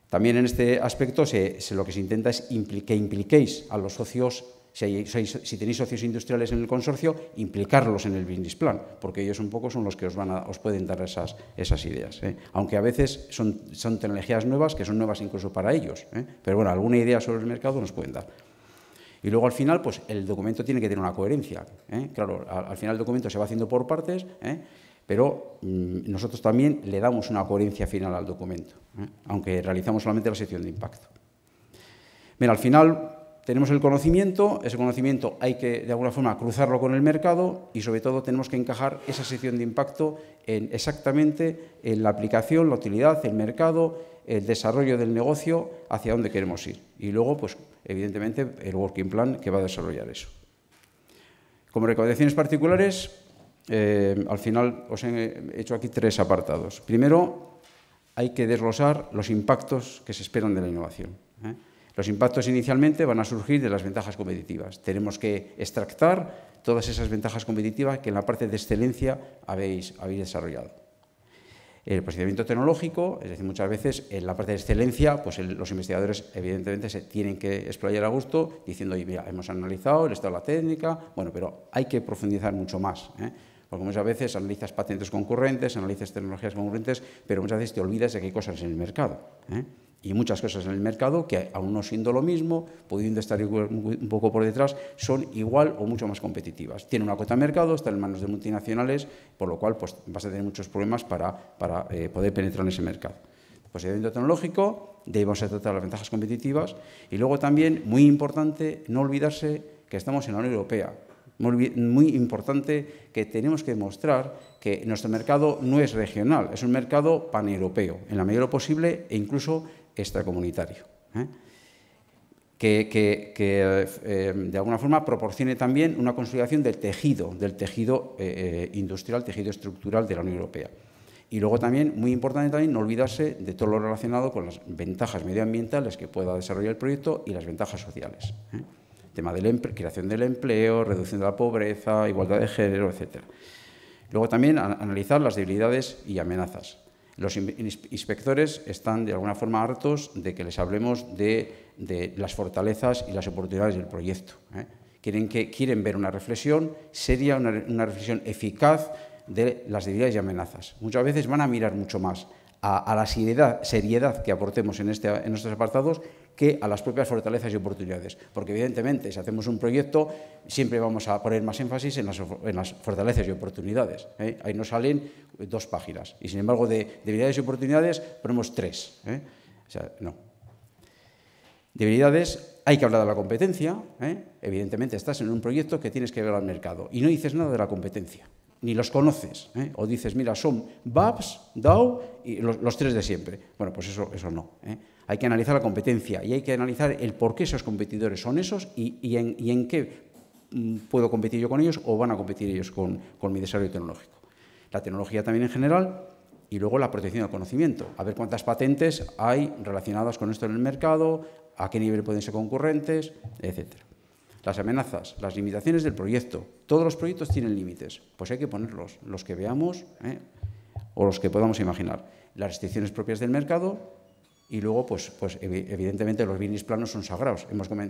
[SPEAKER 3] También en este aspecto lo que se intenta es que impliquéis a los socios, si tenéis socios industriales en el consorcio, implicarlos en el business plan, porque ellos un poco son los que os pueden dar esas ideas. Aunque a veces son tecnologías nuevas, que son nuevas incluso para ellos, pero bueno, alguna idea sobre el mercado nos pueden dar. Y luego al final, pues el documento tiene que tener una coherencia. Claro, al final el documento se va haciendo por partes, pero nosotros también le damos una coherencia final al documento, aunque realizamos solamente la sección de impacto. Bien, al final tenemos el conocimiento, ese conocimiento hay que de alguna forma cruzarlo con el mercado y sobre todo tenemos que encajar esa sección de impacto exactamente en la aplicación, la utilidad, el mercado, el desarrollo del negocio, hacia dónde queremos ir. Y luego, pues, evidentemente, el working plan que va a desarrollar eso. Como recomendaciones particulares, al final os he hecho aquí 3 apartados. Primero, hay que desglosar los impactos que se esperan de la innovación. Los impactos inicialmente van a surgir de las ventajas competitivas. Tenemos que extractar todas esas ventajas competitivas que en la parte de excelencia habéis desarrollado. El procedimiento tecnológico, es decir, muchas veces en la parte de excelencia, pues los investigadores evidentemente se tienen que explayar a gusto diciendo, oye, mira, hemos analizado el estado de la técnica, bueno, pero hay que profundizar mucho más, porque muchas veces analizas patentes concurrentes, analizas tecnologías concurrentes, pero muchas veces te olvidas de que hay cosas en el mercado, y muchas cosas en el mercado que, aun no siendo lo mismo, pudiendo estar un poco por detrás, son igual o mucho más competitivas. Tienen una cuota de mercado, están en manos de multinacionales, por lo cual pues, vas a tener muchos problemas para poder penetrar en ese mercado. Procedimiento tecnológico, debemos tratar las ventajas competitivas y luego también, muy importante, no olvidarse que estamos en la Unión Europea. Muy importante que tenemos que demostrar que nuestro mercado no es regional, es un mercado paneuropeo, en la medida de lo posible e incluso extracomunitario, que de alguna forma proporcione también una consolidación del tejido industrial, tejido estructural de la Unión Europea. Y luego también, muy importante también, no olvidarse de todo lo relacionado con las ventajas medioambientales que pueda desarrollar el proyecto y las ventajas sociales. Tema de creación del empleo, reducción de la pobreza, igualdad de género, etc. Luego también analizar las debilidades y amenazas. Los inspectores están de alguna forma hartos de que les hablemos de las fortalezas y las oportunidades del proyecto. Quieren ver una reflexión seria, una reflexión eficaz de las debilidades y amenazas. Muchas veces van a mirar mucho más a la seriedad que aportemos en estos apartados que a las propias fortalezas y oportunidades. Porque, evidentemente, si hacemos un proyecto, siempre vamos a poner más énfasis en las fortalezas y oportunidades. Ahí nos salen 2 páginas. Y, sin embargo, de debilidades y oportunidades ponemos 3. O sea, no. Debilidades, hay que hablar de la competencia. Evidentemente, estás en un proyecto que tienes que ver al mercado. Y no dices nada de la competencia. ni los conoces, o dices, mira, son BAPS, DAO y los tres de siempre. Bueno, pues eso no. Hay que analizar la competencia y hay que analizar el por qué esos competidores son esos y en qué puedo competir yo con ellos o van a competir ellos con mi desarrollo tecnológico. La tecnología también en general y luego la protección del conocimiento. A ver cuántas patentes hay relacionadas con esto en el mercado, a qué nivel pueden ser concurrentes, etcétera. Las amenazas, las limitaciones del proyecto. Todos los proyectos tienen límites, pues hay que ponerlos, los que veamos o los que podamos imaginar. Las restricciones propias del mercado y luego, pues evidentemente, los business planos son sagrados.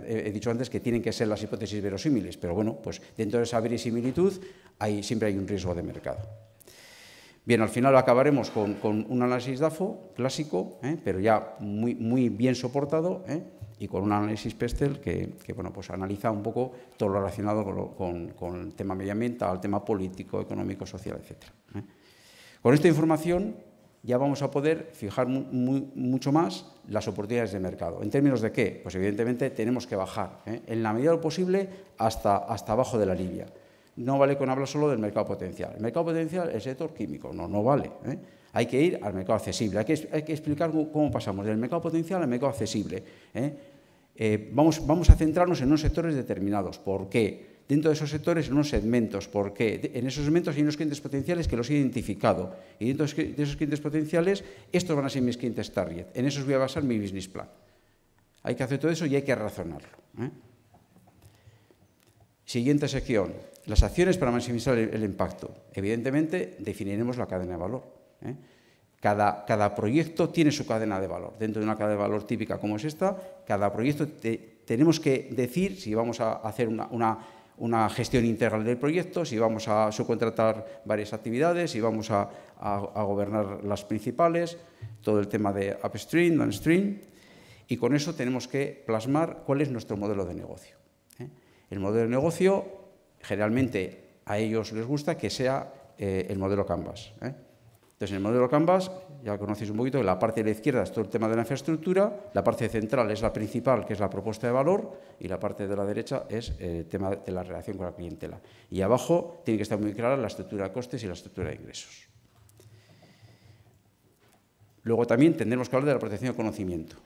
[SPEAKER 3] He dicho antes que tienen que ser las hipótesis verosímiles, pero bueno, pues dentro de esa verisimilitud siempre hay un riesgo de mercado. Bien, al final acabaremos con un análisis DAFO clásico, pero ya muy bien soportado, y con un análisis PESTEL que bueno, pues analiza un poco todo lo relacionado con el tema medioambiental, el tema político, económico, social, etc. Con esta información ya vamos a poder fijar mucho más las oportunidades de mercado. ¿En términos de qué? Pues evidentemente tenemos que bajar, en la medida de lo posible, hasta abajo de la línea. No vale con hablar solo del mercado potencial. El mercado potencial es el sector químico, no vale. Hay que ir al mercado accesible. Hay que explicar cómo pasamos del mercado potencial al mercado accesible. Vamos a centrarnos en unos sectores determinados. ¿Por qué? Dentro de esos sectores, en unos segmentos. ¿Por qué? En esos segmentos hay unos clientes potenciales que los he identificado. Y dentro de esos clientes potenciales, estos van a ser mis clientes target. En esos voy a basar mi business plan. Hay que hacer todo eso y hay que razonarlo. Siguiente sección. Las acciones para maximizar el impacto. Evidentemente, definiremos la cadena de valor. Cada proyecto tiene su cadena de valor. Dentro de una cadena de valor típica como es esta, cada proyecto tenemos que decir si vamos a hacer una gestión integral del proyecto, si vamos a subcontratar varias actividades, si vamos a gobernar las principales, todo el tema de upstream, downstream, y con eso tenemos que plasmar cuál es nuestro modelo de negocio. El modelo de negocio, generalmente a ellos les gusta que sea el modelo Canvas. Entonces, en el modelo Canvas, ya conocéis un poquito, la parte de la izquierda es todo el tema de la infraestructura, la parte central es la principal, que es la propuesta de valor, y la parte de la derecha es el tema de la relación con la clientela. Y abajo tiene que estar muy clara la estructura de costes y la estructura de ingresos. Luego también tendremos que hablar de la protección del conocimiento.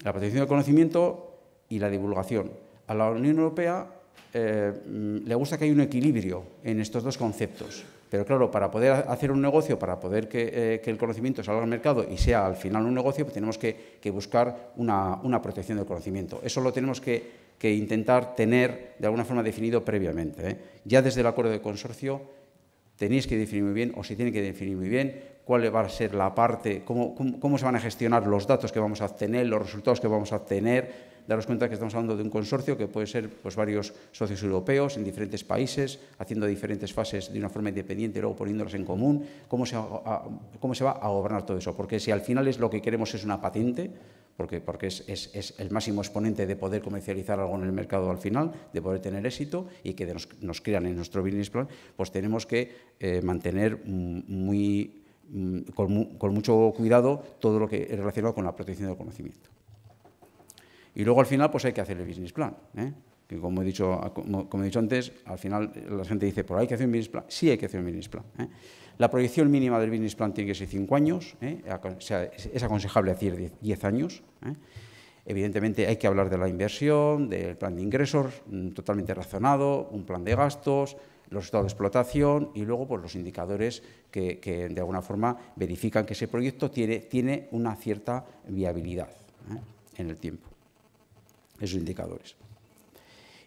[SPEAKER 3] La protección del conocimiento y la divulgación. A la Unión Europea le gusta que haya un equilibrio en estos dos conceptos. Pero claro, para poder hacer un negocio, para poder que el conocimiento salga al mercado y sea al final un negocio, pues tenemos que buscar una protección del conocimiento. Eso lo tenemos que intentar tener de alguna forma definido previamente. Ya desde el acuerdo de consorcio tenéis que definir muy bien, o se tiene que definir muy bien, cuál va a ser la parte, cómo se van a gestionar los datos que vamos a obtener, los resultados que vamos a obtener. Daros cuenta que estamos hablando de un consorcio que puede ser pues, varios socios europeos en diferentes países, haciendo diferentes fases de una forma independiente y luego poniéndolas en común. ¿Cómo se va a gobernar todo eso? Porque si al final lo que queremos es una patente, porque es el máximo exponente de poder comercializar algo en el mercado al final, de poder tener éxito y que nos crean en nuestro business plan, pues tenemos que mantener con mucho cuidado todo lo que es relacionado con la protección del conocimiento. Y luego al final pues hay que hacer el business plan, que como he dicho antes, al final la gente dice, ¿pero hay que hacer un business plan? Sí hay que hacer un business plan. La proyección mínima del business plan tiene que ser 5 años, o sea, es aconsejable decir 10 años. Evidentemente hay que hablar de la inversión, del plan de ingresos totalmente razonado, un plan de gastos, los estados de explotación y luego pues, los indicadores que de alguna forma verifican que ese proyecto tiene una cierta viabilidad en el tiempo. Esos indicadores.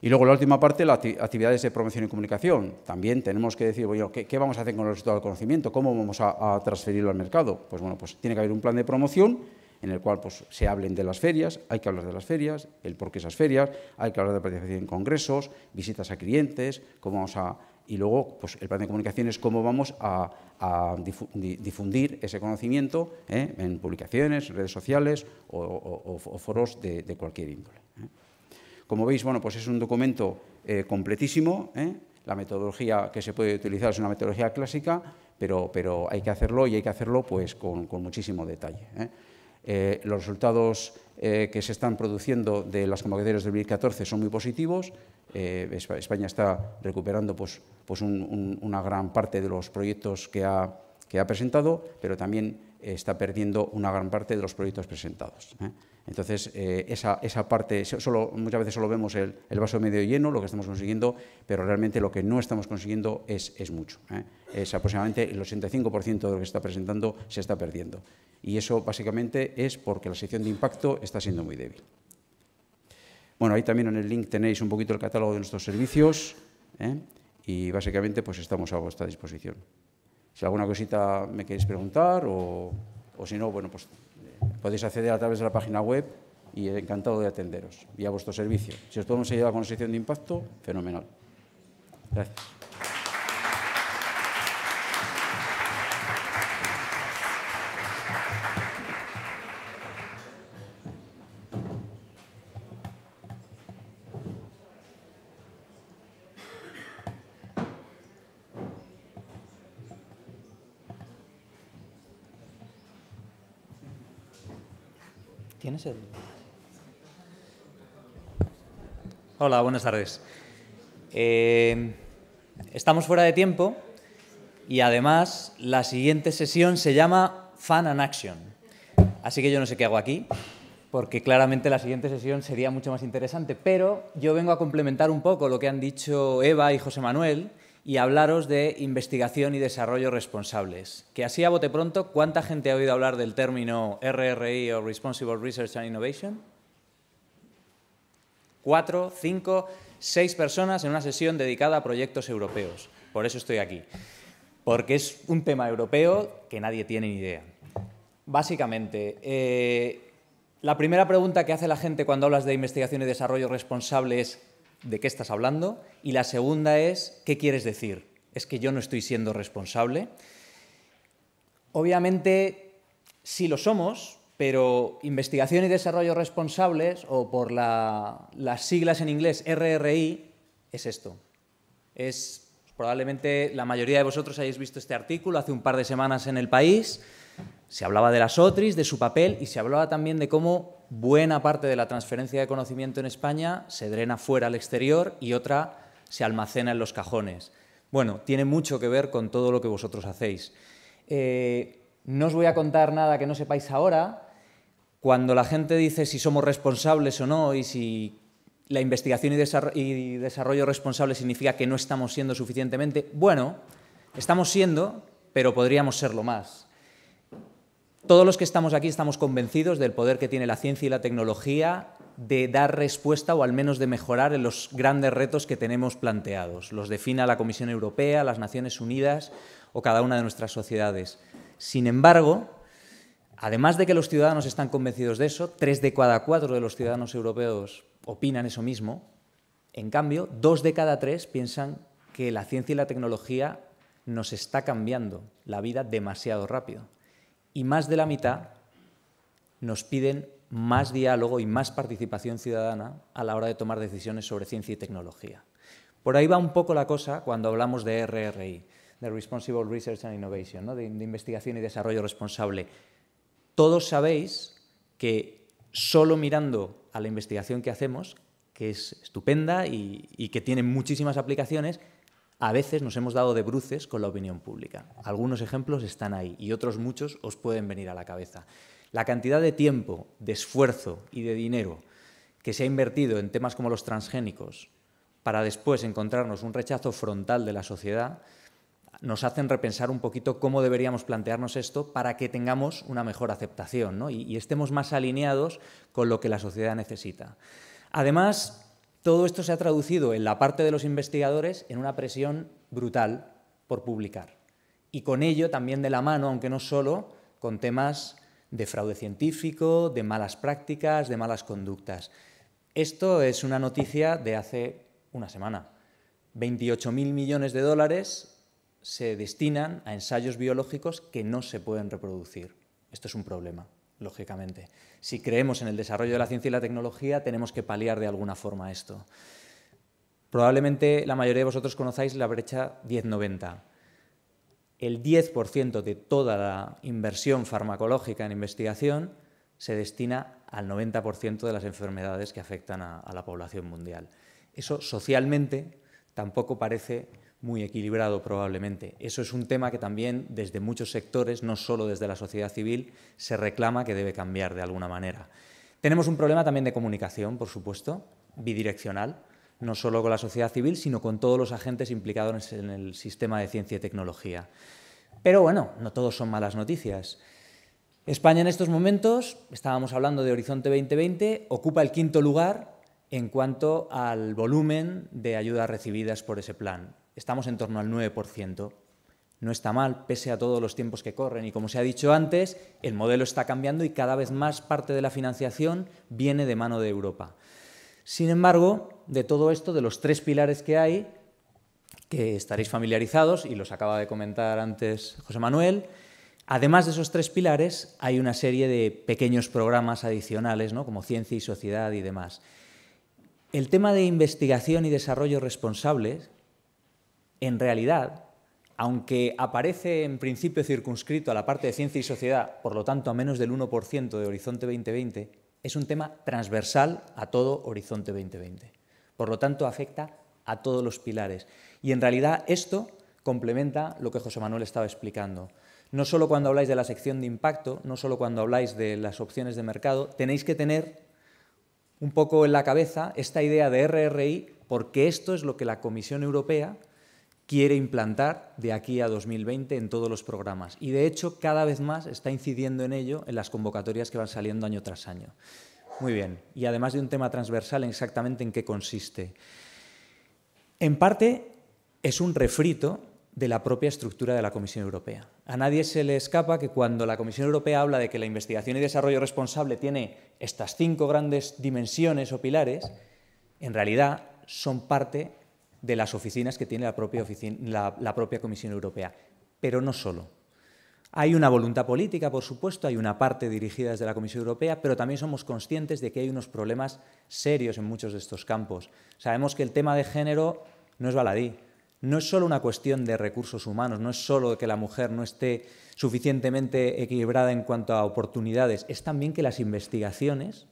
[SPEAKER 3] Y luego la última parte, las actividades de promoción y comunicación. También tenemos que decir, bueno, ¿qué vamos a hacer con el resultado del conocimiento? ¿Cómo vamos a transferirlo al mercado? Pues bueno, pues tiene que haber un plan de promoción en el cual pues, se hablen de las ferias, hay que hablar de las ferias, el por qué esas ferias, hay que hablar de participación en congresos, visitas a clientes, y luego pues, el plan de comunicación es cómo vamos a difundir ese conocimiento en publicaciones, redes sociales o foros de cualquier índole. Como veis, bueno, pues es un documento completísimo. La metodología que se puede utilizar es una metodología clásica, pero hay que hacerlo y hay que hacerlo pues, con muchísimo detalle. Los resultados que se están produciendo de las convocatorias del 2014 son muy positivos. España está recuperando una gran parte de los proyectos que ha presentado, pero también está perdiendo una gran parte de los proyectos presentados. Entonces, esa parte, muchas veces solo vemos el vaso medio lleno, lo que estamos consiguiendo, pero realmente lo que no estamos consiguiendo es mucho. Es aproximadamente el 85% de lo que se está presentando se está perdiendo. Y eso básicamente es porque la sección de impacto está siendo muy débil. Bueno, ahí también en el link tenéis un poquito el catálogo de nuestros servicios y básicamente pues estamos a vuestra disposición. Si alguna cosita me queréis preguntar o si no, bueno, pues podéis acceder a través de la página web y encantado de atenderos y a vuestro servicio. Si os podemos ayudar con la sección de impacto, fenomenal. Gracias.
[SPEAKER 4] ¿Tienes el...? Hola, buenas tardes. Estamos fuera de tiempo y además la siguiente sesión se llama Fun and Action. Así que yo no sé qué hago aquí, porque claramente la siguiente sesión sería mucho más interesante, pero yo vengo a complementar un poco lo que han dicho Eva y José Manuel y hablaros de investigación y desarrollo responsables. Que así a bote pronto, ¿cuánta gente ha oído hablar del término RRI o Responsible Research and Innovation? 4, 5, 6 personas en una sesión dedicada a proyectos europeos. Por eso estoy aquí. Porque es un tema europeo que nadie tiene ni idea. Básicamente, la primera pregunta que hace la gente cuando hablas de investigación y desarrollo responsable es ¿de qué estás hablando? Y la segunda es ¿qué quieres decir? ¿Es que yo no estoy siendo responsable? Obviamente sí lo somos, pero investigación y desarrollo responsables, o por las siglas en inglés RRI, es esto. Probablemente la mayoría de vosotros hayáis visto este artículo hace un par de semanas en El País. Se hablaba de las OTRIs, de su papel, y se hablaba también de cómo buena parte de la transferencia de conocimiento en España se drena fuera al exterior y otra se almacena en los cajones. Bueno, tiene mucho que ver con todo lo que vosotros hacéis. No os voy a contar nada que no sepáis ahora. Cuando la gente dice si somos responsables o no y si la investigación y desarrollo responsable significa que no estamos siendo suficientemente, bueno, estamos siendo, pero podríamos serlo más. Todos los que estamos aquí estamos convencidos del poder que tiene la ciencia y la tecnología de dar respuesta o al menos de mejorar en los grandes retos que tenemos planteados. Los defina la Comisión Europea, las Naciones Unidas o cada una de nuestras sociedades. Sin embargo, además de que los ciudadanos están convencidos de eso, 3 de cada 4 de los ciudadanos europeos opinan eso mismo. En cambio, 2 de cada 3 piensan que la ciencia y la tecnología nos está cambiando la vida demasiado rápido. Y más de la mitad nos piden más diálogo y más participación ciudadana a la hora de tomar decisiones sobre ciencia y tecnología. Por ahí va un poco la cosa cuando hablamos de RRI, de Responsible Research and Innovation, ¿no? de investigación y desarrollo responsable. Todos sabéis que solo mirando a la investigación que hacemos, que es estupenda y que tiene muchísimas aplicaciones, a veces nos hemos dado de bruces con la opinión pública. Algunos ejemplos están ahí y otros muchos os pueden venir a la cabeza. La cantidad de tiempo, de esfuerzo y de dinero que se ha invertido en temas como los transgénicos para después encontrarnos un rechazo frontal de la sociedad nos hacen repensar un poquito cómo deberíamos plantearnos esto para que tengamos una mejor aceptación, ¿no? y estemos más alineados con lo que la sociedad necesita. Además, todo esto se ha traducido en la parte de los investigadores en una presión brutal por publicar. Y con ello también de la mano, aunque no solo, con temas de fraude científico, de malas prácticas, de malas conductas. Esto es una noticia de hace una semana. 28.000 millones de dólares se destinan a ensayos biológicos que no se pueden reproducir. Esto es un problema, lógicamente. Si creemos en el desarrollo de la ciencia y la tecnología, tenemos que paliar de alguna forma esto. Probablemente la mayoría de vosotros conocáis la brecha 10-90. El 10% de toda la inversión farmacológica en investigación se destina al 90% de las enfermedades que afectan a la población mundial. Eso socialmente tampoco parece muy equilibrado probablemente. Eso es un tema que también desde muchos sectores, no solo desde la sociedad civil, se reclama que debe cambiar de alguna manera. Tenemos un problema también de comunicación, por supuesto, bidireccional, no solo con la sociedad civil, sino con todos los agentes implicados en el sistema de ciencia y tecnología. Pero bueno, no todos son malas noticias. España en estos momentos, estábamos hablando de Horizonte 2020, ocupa el 5º lugar en cuanto al volumen de ayudas recibidas por ese plan. Estamos en torno al 9%. No está mal, pese a todos los tiempos que corren. Y como se ha dicho antes, el modelo está cambiando y cada vez más parte de la financiación viene de mano de Europa. Sin embargo, de todo esto, de los 3 pilares que hay, que estaréis familiarizados, y los acaba de comentar antes José Manuel, además de esos 3 pilares, hay una serie de pequeños programas adicionales, ¿no?, como ciencia y sociedad y demás. El tema de investigación y desarrollo responsables, en realidad, aunque aparece en principio circunscrito a la parte de ciencia y sociedad, por lo tanto a menos del 1% de Horizonte 2020, es un tema transversal a todo Horizonte 2020. Por lo tanto, afecta a todos los pilares. Y en realidad esto complementa lo que José Manuel estaba explicando. No solo cuando habláis de la sección de impacto, no solo cuando habláis de las opciones de mercado, tenéis que tener un poco en la cabeza esta idea de RRI, porque esto es lo que la Comisión Europea quiere implantar de aquí a 2020 en todos los programas. Y, de hecho, cada vez más está incidiendo en ello en las convocatorias que van saliendo año tras año. Muy bien. Y además de un tema transversal, exactamente en qué consiste. En parte, es un refrito de la propia estructura de la Comisión Europea. A nadie se le escapa que cuando la Comisión Europea habla de que la investigación y desarrollo responsable tiene estas 5 grandes dimensiones o pilares, en realidad son parte de las oficinas que tiene la propia Comisión Europea. Pero no solo. Hay una voluntad política, por supuesto, hay una parte dirigida desde la Comisión Europea, pero también somos conscientes de que hay unos problemas serios en muchos de estos campos. Sabemos que el tema de género no es baladí. No es solo una cuestión de recursos humanos, no es solo que la mujer no esté suficientemente equilibrada en cuanto a oportunidades, es también que las investigaciones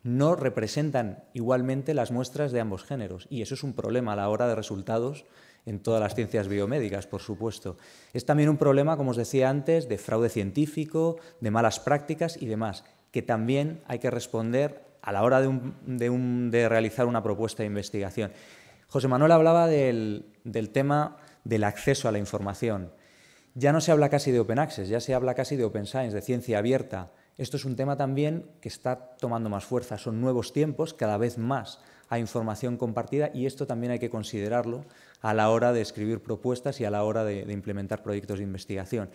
[SPEAKER 4] no representan igualmente las muestras de ambos géneros. Y eso es un problema a la hora de resultados en todas las ciencias biomédicas, por supuesto. Es también un problema, como os decía antes, de fraude científico, de malas prácticas y demás, que también hay que responder a la hora de realizar una propuesta de investigación. José Manuel hablaba del tema del acceso a la información. Ya no se habla casi de Open Access, ya se habla casi de Open Science, de ciencia abierta. Esto es un tema también que está tomando más fuerza. Son nuevos tiempos, cada vez más hay información compartida y esto también hay que considerarlo a la hora de escribir propuestas y a la hora de implementar proyectos de investigación.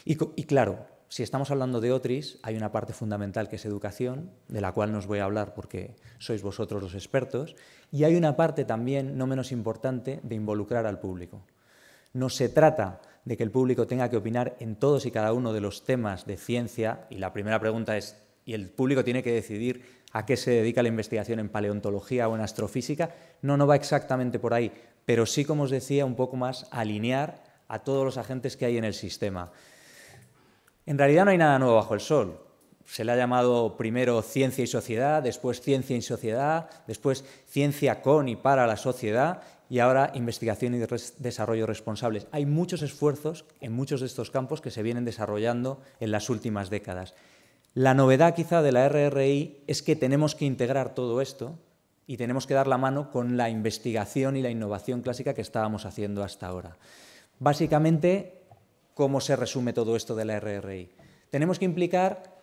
[SPEAKER 4] Y claro, si estamos hablando de OTRIS, hay una parte fundamental que es educación, de la cual no os voy a hablar porque sois vosotros los expertos, y hay una parte también, no menos importante, de involucrar al público. No se trata de que el público tenga que opinar en todos y cada uno de los temas de ciencia, y la primera pregunta es, ¿y el público tiene que decidir a qué se dedica la investigación en paleontología o en astrofísica? No, no va exactamente por ahí, pero sí, como os decía, un poco más alinear a todos los agentes que hay en el sistema. En realidad no hay nada nuevo bajo el sol. Se le ha llamado primero ciencia y sociedad, después ciencia y sociedad, después ciencia con y para la sociedad y ahora investigación y desarrollo responsables. Hay muchos esfuerzos en muchos de estos campos que se vienen desarrollando en las últimas décadas. La novedad quizá de la RRI es que tenemos que integrar todo esto y tenemos que dar la mano con la investigación y la innovación clásica que estábamos haciendo hasta ahora. Básicamente, ¿cómo se resume todo esto de la RRI? Tenemos que implicar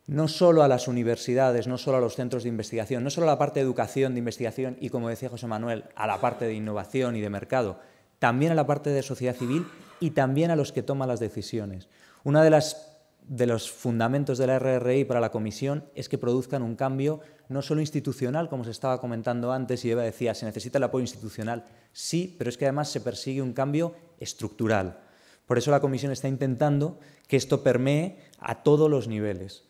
[SPEAKER 4] no solo a las universidades, no solo a los centros de investigación, no solo a la parte de educación, de investigación y, como decía José Manuel, a la parte de innovación y de mercado, también a la parte de sociedad civil y también a los que toman las decisiones. Uno de los fundamentos de la RRI para la Comisión es que produzcan un cambio no solo institucional, como se estaba comentando antes, y Eva decía, se necesita el apoyo institucional. Sí, pero es que además se persigue un cambio estructural. Por eso la Comisión está intentando que esto permee a todos los niveles.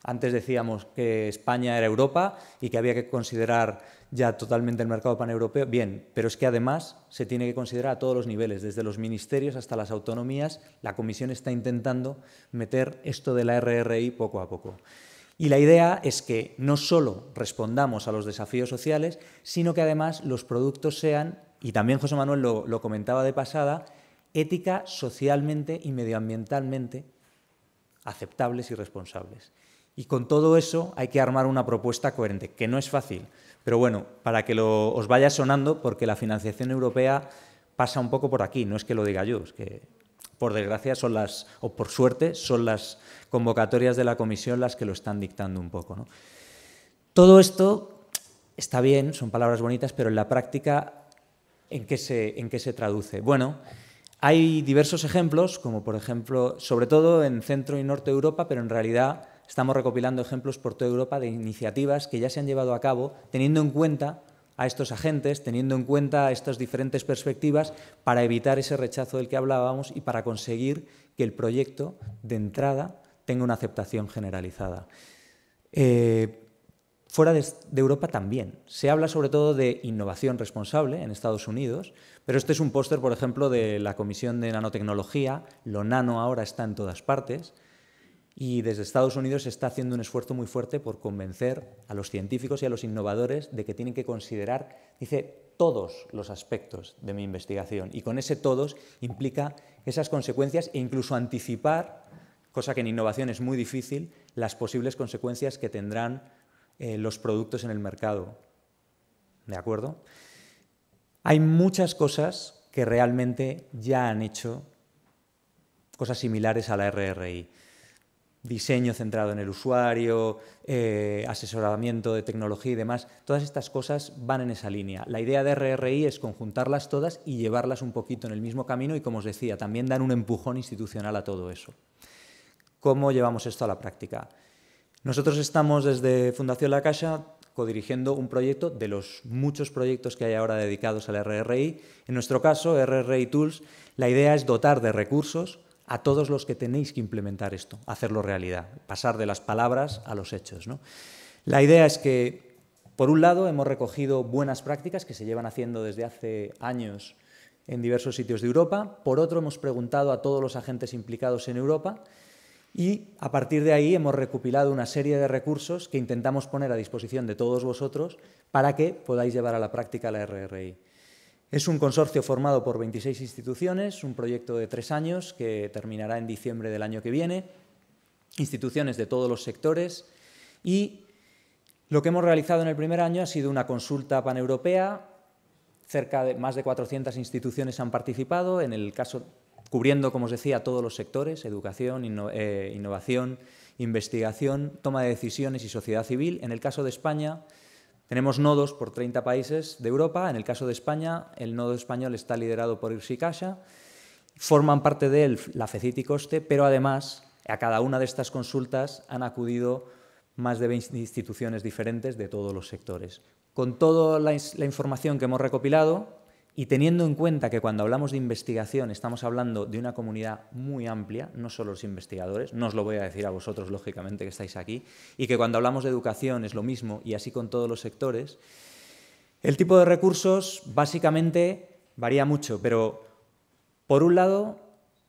[SPEAKER 4] Antes decíamos que España era Europa y que había que considerar ya totalmente el mercado paneuropeo. Bien, pero es que además se tiene que considerar a todos los niveles, desde los ministerios hasta las autonomías. La Comisión está intentando meter esto de la RRI poco a poco. Y la idea es que no solo respondamos a los desafíos sociales, sino que además los productos sean, y también José Manuel lo comentaba de pasada, ética, socialmente y medioambientalmente aceptables y responsables. Y con todo eso hay que armar una propuesta coherente, que no es fácil, pero bueno, para que os vaya sonando, porque la financiación europea pasa un poco por aquí, no es que lo diga yo, es que por desgracia son o por suerte, son las convocatorias de la Comisión las que lo están dictando un poco, ¿no? Todo esto está bien, son palabras bonitas, pero en la práctica, ¿en qué se traduce? Bueno, hay diversos ejemplos, como por ejemplo, sobre todo en Centro y Norte de Europa, pero en realidad estamos recopilando ejemplos por toda Europa de iniciativas que ya se han llevado a cabo teniendo en cuenta a estos agentes, teniendo en cuenta estas diferentes perspectivas para evitar ese rechazo del que hablábamos y para conseguir que el proyecto de entrada tenga una aceptación generalizada. Fuera de Europa también. Se habla sobre todo de innovación responsable en Estados Unidos, pero este es un póster, por ejemplo, de la Comisión de Nanotecnología. Lo nano ahora está en todas partes. Y desde Estados Unidos se está haciendo un esfuerzo muy fuerte por convencer a los científicos y a los innovadores de que tienen que considerar, dice, todos los aspectos de mi investigación. Y con ese todos implica esas consecuencias e incluso anticipar, cosa que en innovación es muy difícil, las posibles consecuencias que tendrán los productos en el mercado. ¿De acuerdo? Hay muchas cosas que realmente ya han hecho cosas similares a la RRI. Diseño centrado en el usuario, asesoramiento de tecnología y demás, todas estas cosas van en esa línea. La idea de RRI es conjuntarlas todas y llevarlas un poquito en el mismo camino y, como os decía, también dar un empujón institucional a todo eso. ¿Cómo llevamos esto a la práctica? Nosotros estamos desde Fundación La Caixa codirigiendo un proyecto de los muchos proyectos que hay ahora dedicados al RRI. En nuestro caso, RRI Tools, la idea es dotar de recursos a todos los que tenéis que implementar esto, hacerlo realidad, pasar de las palabras a los hechos, ¿no? La idea es que, por un lado, hemos recogido buenas prácticas que se llevan haciendo desde hace años en diversos sitios de Europa. Por otro, hemos preguntado a todos los agentes implicados en Europa y, a partir de ahí, hemos recopilado una serie de recursos que intentamos poner a disposición de todos vosotros para que podáis llevar a la práctica la RRI. Es un consorcio formado por 26 instituciones, un proyecto de 3 años que terminará en diciembre del año que viene, instituciones de todos los sectores, y lo que hemos realizado en el primer año ha sido una consulta paneuropea. Cerca de más de 400 instituciones han participado, en el caso cubriendo, como os decía, todos los sectores: educación, innovación, investigación, toma de decisiones y sociedad civil. En el caso de España, tenemos nodos por 30 países de Europa. En el caso de España, el nodo español está liderado por IRSI Caixa. Forman parte de él la FECIT y COSTE, pero además a cada una de estas consultas han acudido más de 20 instituciones diferentes de todos los sectores. Con toda la información que hemos recopilado y teniendo en cuenta que cuando hablamos de investigación estamos hablando de una comunidad muy amplia, no solo los investigadores, no os lo voy a decir a vosotros, lógicamente, que estáis aquí, y que cuando hablamos de educación es lo mismo, y así con todos los sectores, el tipo de recursos básicamente varía mucho, pero por un lado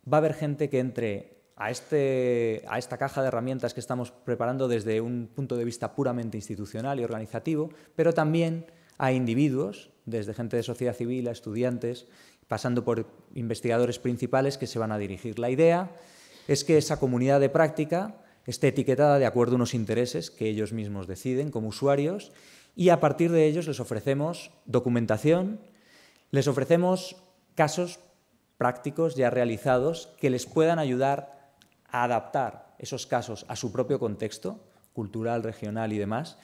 [SPEAKER 4] va a haber gente que entre a esta caja de herramientas que estamos preparando desde un punto de vista puramente institucional y organizativo, pero también a individuos, desde gente de sociedad civil a estudiantes, pasando por investigadores principales que se van a dirigir. La idea es que esa comunidad de práctica esté etiquetada de acuerdo a unos intereses que ellos mismos deciden como usuarios, y a partir de ellos les ofrecemos documentación, les ofrecemos casos prácticos ya realizados que les puedan ayudar a adaptar esos casos a su propio contexto cultural, regional y demás.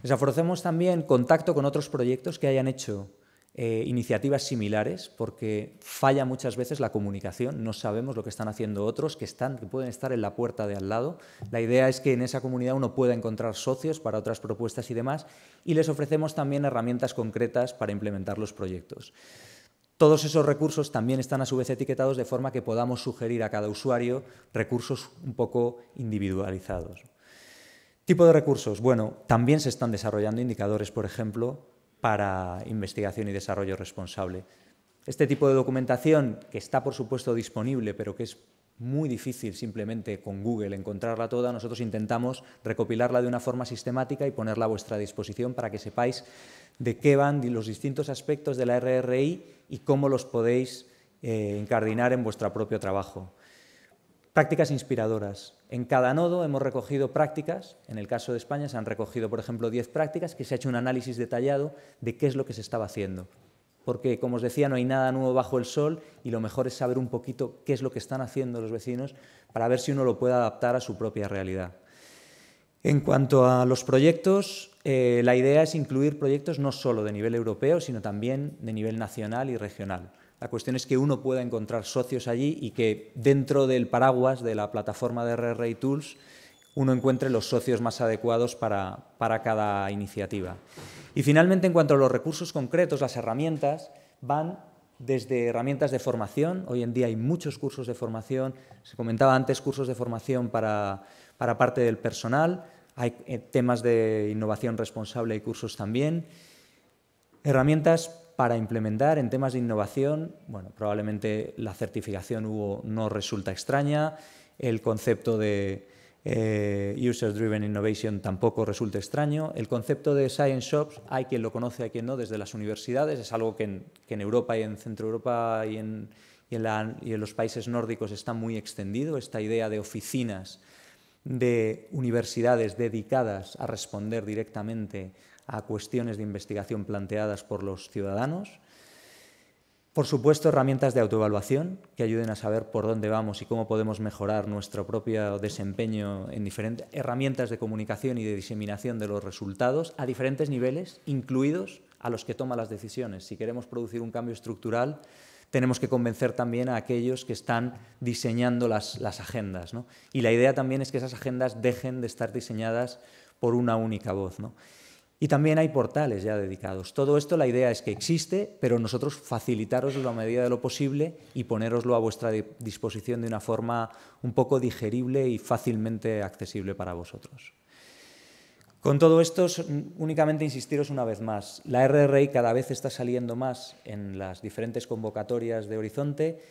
[SPEAKER 4] Les ofrecemos también contacto con otros proyectos que hayan hecho iniciativas similares, porque falla muchas veces la comunicación, no sabemos lo que están haciendo otros que pueden estar en la puerta de al lado. La idea es que en esa comunidad uno pueda encontrar socios para otras propuestas y demás, y les ofrecemos también herramientas concretas para implementar los proyectos. Todos esos recursos también están a su vez etiquetados de forma que podamos sugerir a cada usuario recursos un poco individualizados. Tipo de recursos. Bueno, también se están desarrollando indicadores, por ejemplo, para investigación y desarrollo responsable. Este tipo de documentación, que está por supuesto disponible, pero que es muy difícil simplemente con Google encontrarla toda. Nosotros intentamos recopilarla de una forma sistemática y ponerla a vuestra disposición para que sepáis de qué van los distintos aspectos de la RRI y cómo los podéis incardinar en vuestro propio trabajo. Prácticas inspiradoras. En cada nodo hemos recogido prácticas. En el caso de España se han recogido, por ejemplo, 10 prácticas que se ha hecho un análisis detallado de qué es lo que se estaba haciendo. Porque, como os decía, no hay nada nuevo bajo el sol y lo mejor es saber un poquito qué es lo que están haciendo los vecinos para ver si uno lo puede adaptar a su propia realidad. En cuanto a los proyectos, la idea es incluir proyectos no solo de nivel europeo, sino también de nivel nacional y regional. La cuestión es que uno pueda encontrar socios allí y que dentro del paraguas de la plataforma de RRI Tools uno encuentre los socios más adecuados para cada iniciativa. Y finalmente, en cuanto a los recursos concretos, las herramientas van desde herramientas de formación. Hoy en día hay muchos cursos de formación. Se comentaba antes cursos de formación para parte del personal. Hay temas de innovación responsable y cursos también. Herramientas para implementar en temas de innovación. Bueno, probablemente la certificación no resulta extraña. El concepto de User Driven Innovation tampoco resulta extraño. El concepto de Science Shops, hay quien lo conoce, hay quien no, desde las universidades. Es algo que en Europa y en Centro Europa y en los países nórdicos está muy extendido, esta idea de oficinas de universidades dedicadas a responder directamente a cuestiones de investigación planteadas por los ciudadanos. Por supuesto, herramientas de autoevaluación que ayuden a saber por dónde vamos y cómo podemos mejorar nuestro propio desempeño en diferentes herramientas de comunicación y de diseminación de los resultados a diferentes niveles, incluidos a los que toman las decisiones. Si queremos producir un cambio estructural, tenemos que convencer también a aquellos que están diseñando las agendas, ¿no? Y la idea también es que esas agendas dejen de estar diseñadas por una única voz, ¿no? Y también hay portales ya dedicados. Todo esto, la idea es que existe, pero nosotros facilitaroslo a medida de lo posible y ponéroslo a vuestra disposición de una forma un poco digerible y fácilmente accesible para vosotros. Con todo esto, únicamente insistiros una vez más. La RRI cada vez está saliendo más en las diferentes convocatorias de Horizonte.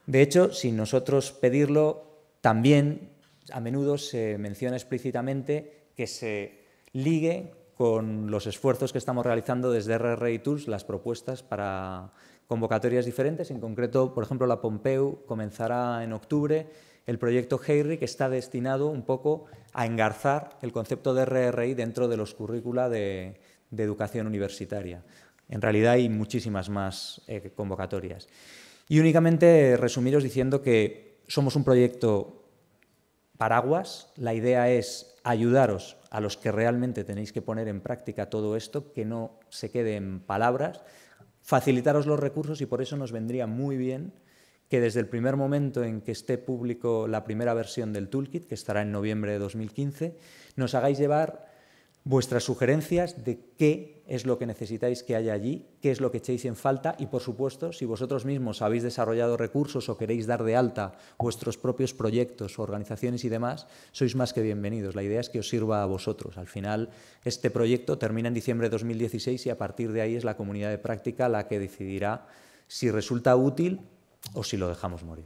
[SPEAKER 4] De hecho, sin nosotros pedirlo, también a menudo se menciona explícitamente que se ligue con los esfuerzos que estamos realizando desde RRI Tools, las propuestas para convocatorias diferentes. En concreto, por ejemplo, la Pompeu comenzará en octubre. El proyecto HEIRI, que está destinado un poco a engarzar el concepto de RRI dentro de los currícula de educación universitaria. En realidad hay muchísimas más convocatorias. Y únicamente resumiros diciendo que somos un proyecto paraguas. La idea es ayudaros a los que realmente tenéis que poner en práctica todo esto, que no se quede en palabras, facilitaros los recursos, y por eso nos vendría muy bien que desde el primer momento en que esté público la primera versión del Toolkit, que estará en noviembre de 2015, nos hagáis llevar vuestras sugerencias de qué es lo que necesitáis que haya allí, qué es lo que echéis en falta y, por supuesto, si vosotros mismos habéis desarrollado recursos o queréis dar de alta vuestros propios proyectos, organizaciones y demás, sois más que bienvenidos. La idea es que os sirva a vosotros. Al final, este proyecto termina en diciembre de 2016 y a partir de ahí es la comunidad de práctica la que decidirá si resulta útil o si lo dejamos morir.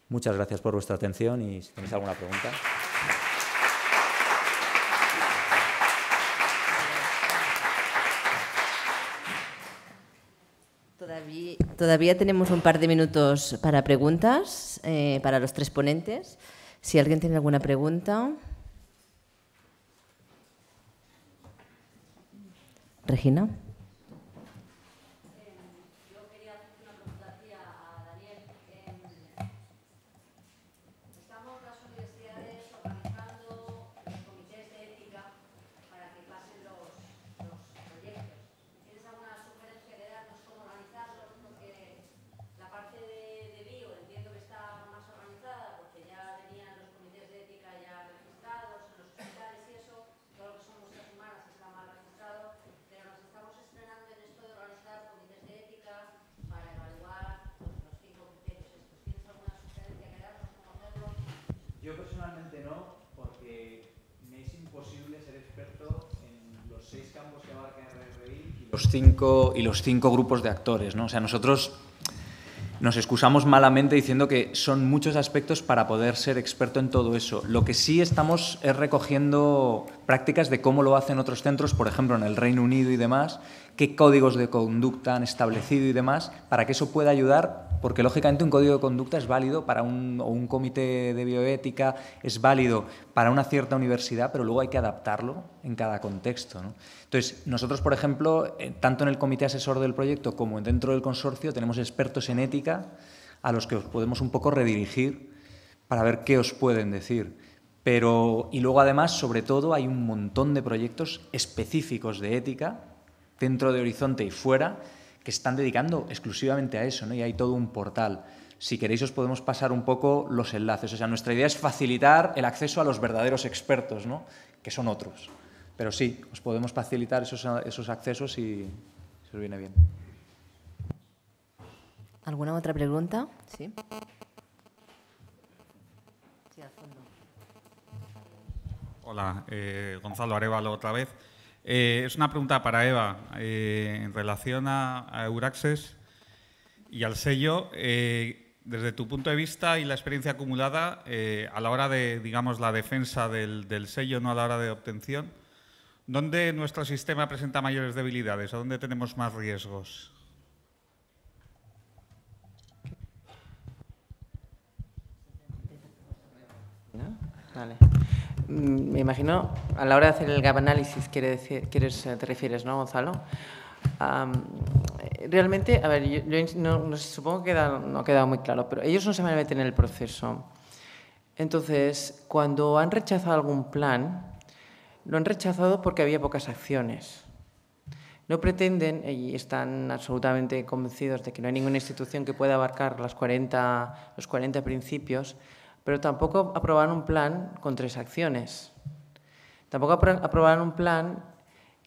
[SPEAKER 4] Muchas gracias por vuestra atención y si tenéis alguna pregunta.
[SPEAKER 1] Todavía tenemos un par de minutos para preguntas para los tres ponentes. Si alguien tiene alguna pregunta. Regina.
[SPEAKER 4] Yo personalmente no, porque me es imposible ser experto en los 6 campos que abarca RRI y los cinco grupos de actores, ¿no? O sea, nosotros Nos excusamos malamente diciendo que son muchos aspectos para poder ser experto en todo eso. Lo que sí estamos es recogiendo prácticas de cómo lo hacen otros centros, por ejemplo, en el Reino Unido y demás, qué códigos de conducta han establecido y demás, para que eso pueda ayudar, porque lógicamente un código de conducta es válido para un comité de bioética, es válido para una cierta universidad, pero luego hay que adaptarlo en cada contexto, ¿no? Entonces, nosotros, por ejemplo, tanto en el comité asesor del proyecto como dentro del consorcio, tenemos expertos en ética a los que os podemos un poco redirigir para ver qué os pueden decir. Y luego, además, sobre todo, hay un montón de proyectos específicos de ética dentro de Horizonte y fuera que están dedicando exclusivamente a eso, ¿no? Y hay todo un portal. Si queréis, os podemos pasar un poco los enlaces. O sea, nuestra idea es facilitar el acceso a los verdaderos expertos, ¿no? Que son otros. Pero sí, os podemos facilitar esos accesos si os viene bien.
[SPEAKER 1] ¿Alguna otra pregunta? Sí. Sí, al fondo.
[SPEAKER 5] Hola, Gonzalo Arévalo otra vez. Es una pregunta para Eva en relación a Euraccess y al sello. Desde tu punto de vista y la experiencia acumulada a la hora de, digamos, la defensa del sello, no a la hora de obtención, ¿dónde nuestro sistema presenta mayores debilidades o dónde tenemos más riesgos?
[SPEAKER 2] Vale. Me imagino, a la hora de hacer el gap analysis, te refieres, ¿no, Gonzalo? Realmente, a ver, yo supongo que no ha quedado muy claro, pero ellos no se van a meter en el proceso. Entonces, cuando han rechazado algún plan, lo han rechazado porque había pocas acciones. No pretenden, y están absolutamente convencidos de que no hay ninguna institución que pueda abarcar los 40 principios, pero tampoco aprobaron un plan con 3 acciones. Tampoco aprobaron un plan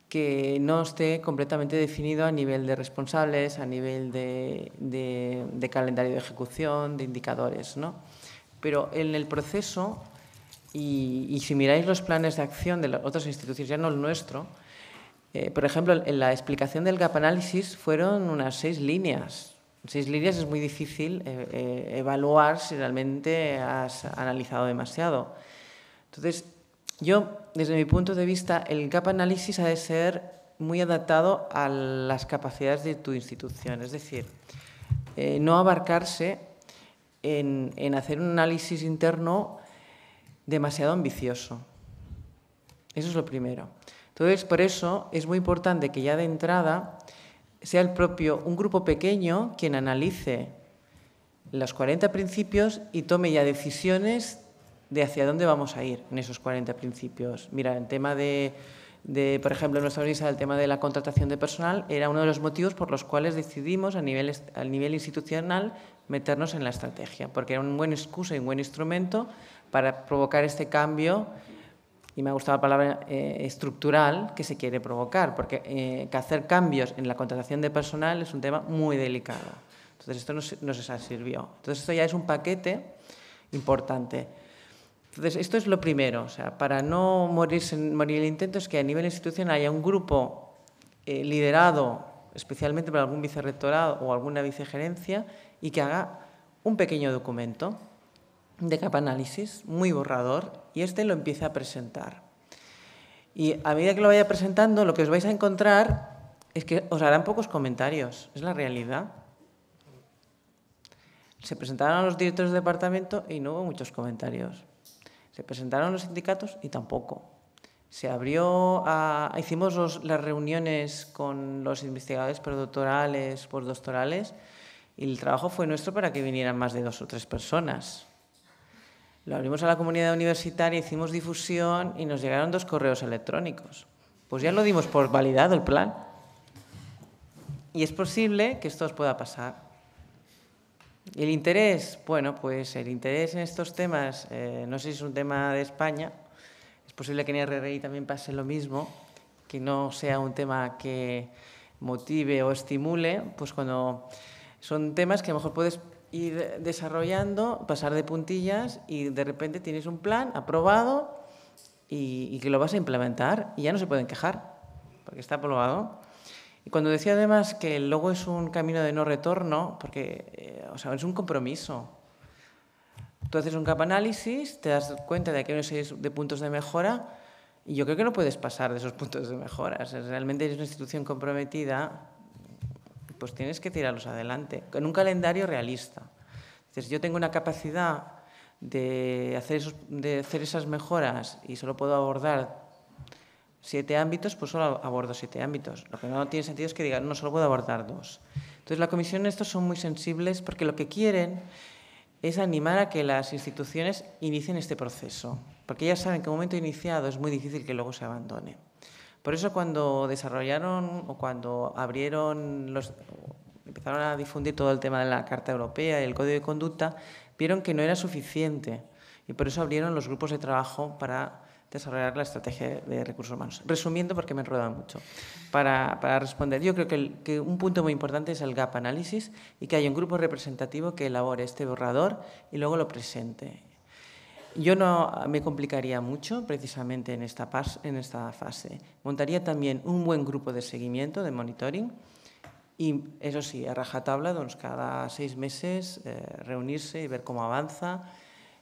[SPEAKER 2] que no esté completamente definido a nivel de responsables, a nivel de calendario de ejecución, de indicadores, ¿no? Pero en el proceso, y si miráis los planes de acción de las otras instituciones, ya no el nuestro, por ejemplo, en la explicación del gap analysis fueron unas 6 líneas. En 6 líneas es muy difícil evaluar si realmente has analizado demasiado. Entonces, yo, desde mi punto de vista, el gap analysis ha de ser muy adaptado a las capacidades de tu institución. Es decir, no abarcarse en hacer un análisis interno demasiado ambicioso. Eso es lo primero. Entonces, por eso es muy importante que ya de entrada sea un grupo pequeño quien analice los 40 principios y tome ya decisiones de hacia dónde vamos a ir en esos 40 principios. Mira, el tema por ejemplo, en nuestra universidad, el tema de la contratación de personal era uno de los motivos por los cuales decidimos a nivel institucional meternos en la estrategia, porque era un buen excusa y un buen instrumento para provocar este cambio, y me ha gustado la palabra estructural, que se quiere provocar, porque que hacer cambios en la contratación de personal es un tema muy delicado. Entonces, esto nos sirvió. Entonces, esto ya es un paquete importante. Entonces, esto es lo primero. O sea, para no morir el intento es que a nivel institucional haya un grupo liderado especialmente por algún vicerrectorado o alguna vicegerencia y que haga un pequeño documento de gap análisis, muy borrador, y lo empiece a presentar. Y a medida que lo vaya presentando, lo que os vais a encontrar es que os harán pocos comentarios, es la realidad. Se presentaron a los directores de departamento y no hubo muchos comentarios. Se presentaron a los sindicatos y tampoco. Hicimos las reuniones con los investigadores predoctorales, postdoctorales, y el trabajo fue nuestro para que vinieran más de 2 o 3 personas. Lo abrimos a la comunidad universitaria, hicimos difusión y nos llegaron 2 correos electrónicos. Pues ya lo dimos por validado el plan. Y es posible que esto os pueda pasar. ¿Y el interés? Bueno, pues el interés en estos temas, no sé si es un tema de España, es posible que en RRI también pase lo mismo, que no sea un tema que motive o estimule, pues cuando son temas que a lo mejor puedes ir desarrollando, pasar de puntillas y de repente tienes un plan aprobado y que lo vas a implementar y ya no se pueden quejar porque está aprobado. Y cuando decía además que el logo es un camino de no retorno, porque o sea, es un compromiso. Tú haces un gap análisis, te das cuenta de que hay una serie de puntos de mejora y yo creo que no puedes pasar de esos puntos de mejora. Si realmente eres una institución comprometida, pues tienes que tirarlos adelante, con un calendario realista. Entonces, yo tengo una capacidad de hacer esas mejoras y solo puedo abordar 7 ámbitos, pues solo abordo 7 ámbitos. Lo que no tiene sentido es que digan, no, solo puedo abordar 2. Entonces, la comisión, estos son muy sensibles porque lo que quieren es animar a que las instituciones inicien este proceso, porque ellas saben que en un momento iniciado es muy difícil que luego se abandone. Por eso cuando desarrollaron o cuando empezaron a difundir todo el tema de la Carta Europea y el Código de Conducta, vieron que no era suficiente y por eso abrieron los grupos de trabajo para desarrollar la estrategia de recursos humanos. Resumiendo, porque me he enredado mucho, para responder, yo creo que un punto muy importante es el gap análisis y que haya un grupo representativo que elabore este borrador y luego lo presente. Yo no me complicaría mucho precisamente en esta fase. Montaría también un buen grupo de seguimiento, de monitoring, y eso sí, a rajatabla, cada 6 meses reunirse y ver cómo avanza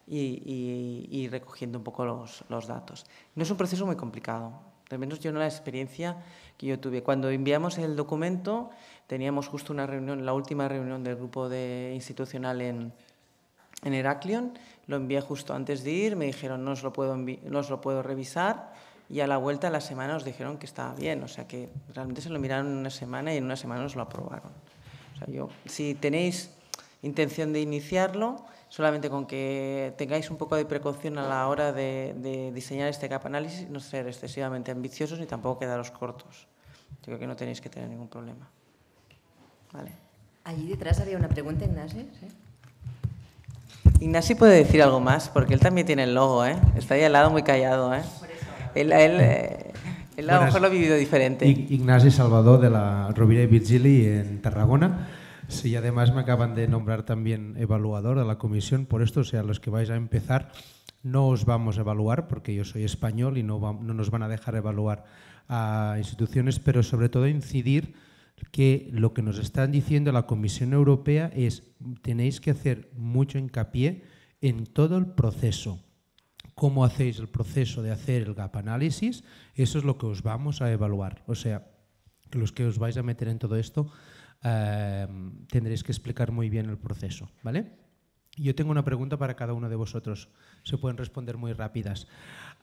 [SPEAKER 2] y recogiendo un poco los datos. No es un proceso muy complicado, al menos yo no la experiencia que yo tuve. Cuando enviamos el documento, teníamos justo una reunión, la última reunión del grupo institucional en Heraklion, lo envié justo antes de ir, me dijeron no os lo puedo revisar y a la vuelta de la semana os dijeron que estaba bien, o sea que realmente se lo miraron en una semana y en una semana os lo aprobaron. O sea, si tenéis intención de iniciarlo, solamente con que tengáis un poco de precaución a la hora de diseñar este gap análisis, no ser excesivamente ambiciosos ni tampoco quedaros cortos. Yo creo que no tenéis que tener ningún problema. Vale.
[SPEAKER 1] Allí detrás había una pregunta, Ignasi. ¿Sí?
[SPEAKER 2] Ignasi puede decir algo más, porque él también tiene el logo, ¿eh? Está ahí al lado muy callado, ¿eh? Él a lo mejor lo ha vivido diferente.
[SPEAKER 6] Ignasi Salvador, de la Rovira y Virgili en Tarragona. Sí, además me acaban de nombrar también evaluador de la comisión. Por esto, o sea, los que vais a empezar, no os vamos a evaluar, porque yo soy español y no nos van a dejar evaluar a instituciones, pero sobre todo incidir que lo que nos están diciendo la Comisión Europea es tenéis que hacer mucho hincapié en todo el proceso. Cómo hacéis el proceso de hacer el gap análisis, eso es lo que os vamos a evaluar. O sea, que los que os vais a meter en todo esto tendréis que explicar muy bien el proceso, ¿vale? Yo tengo una pregunta para cada uno de vosotros. Se pueden responder muy rápidas.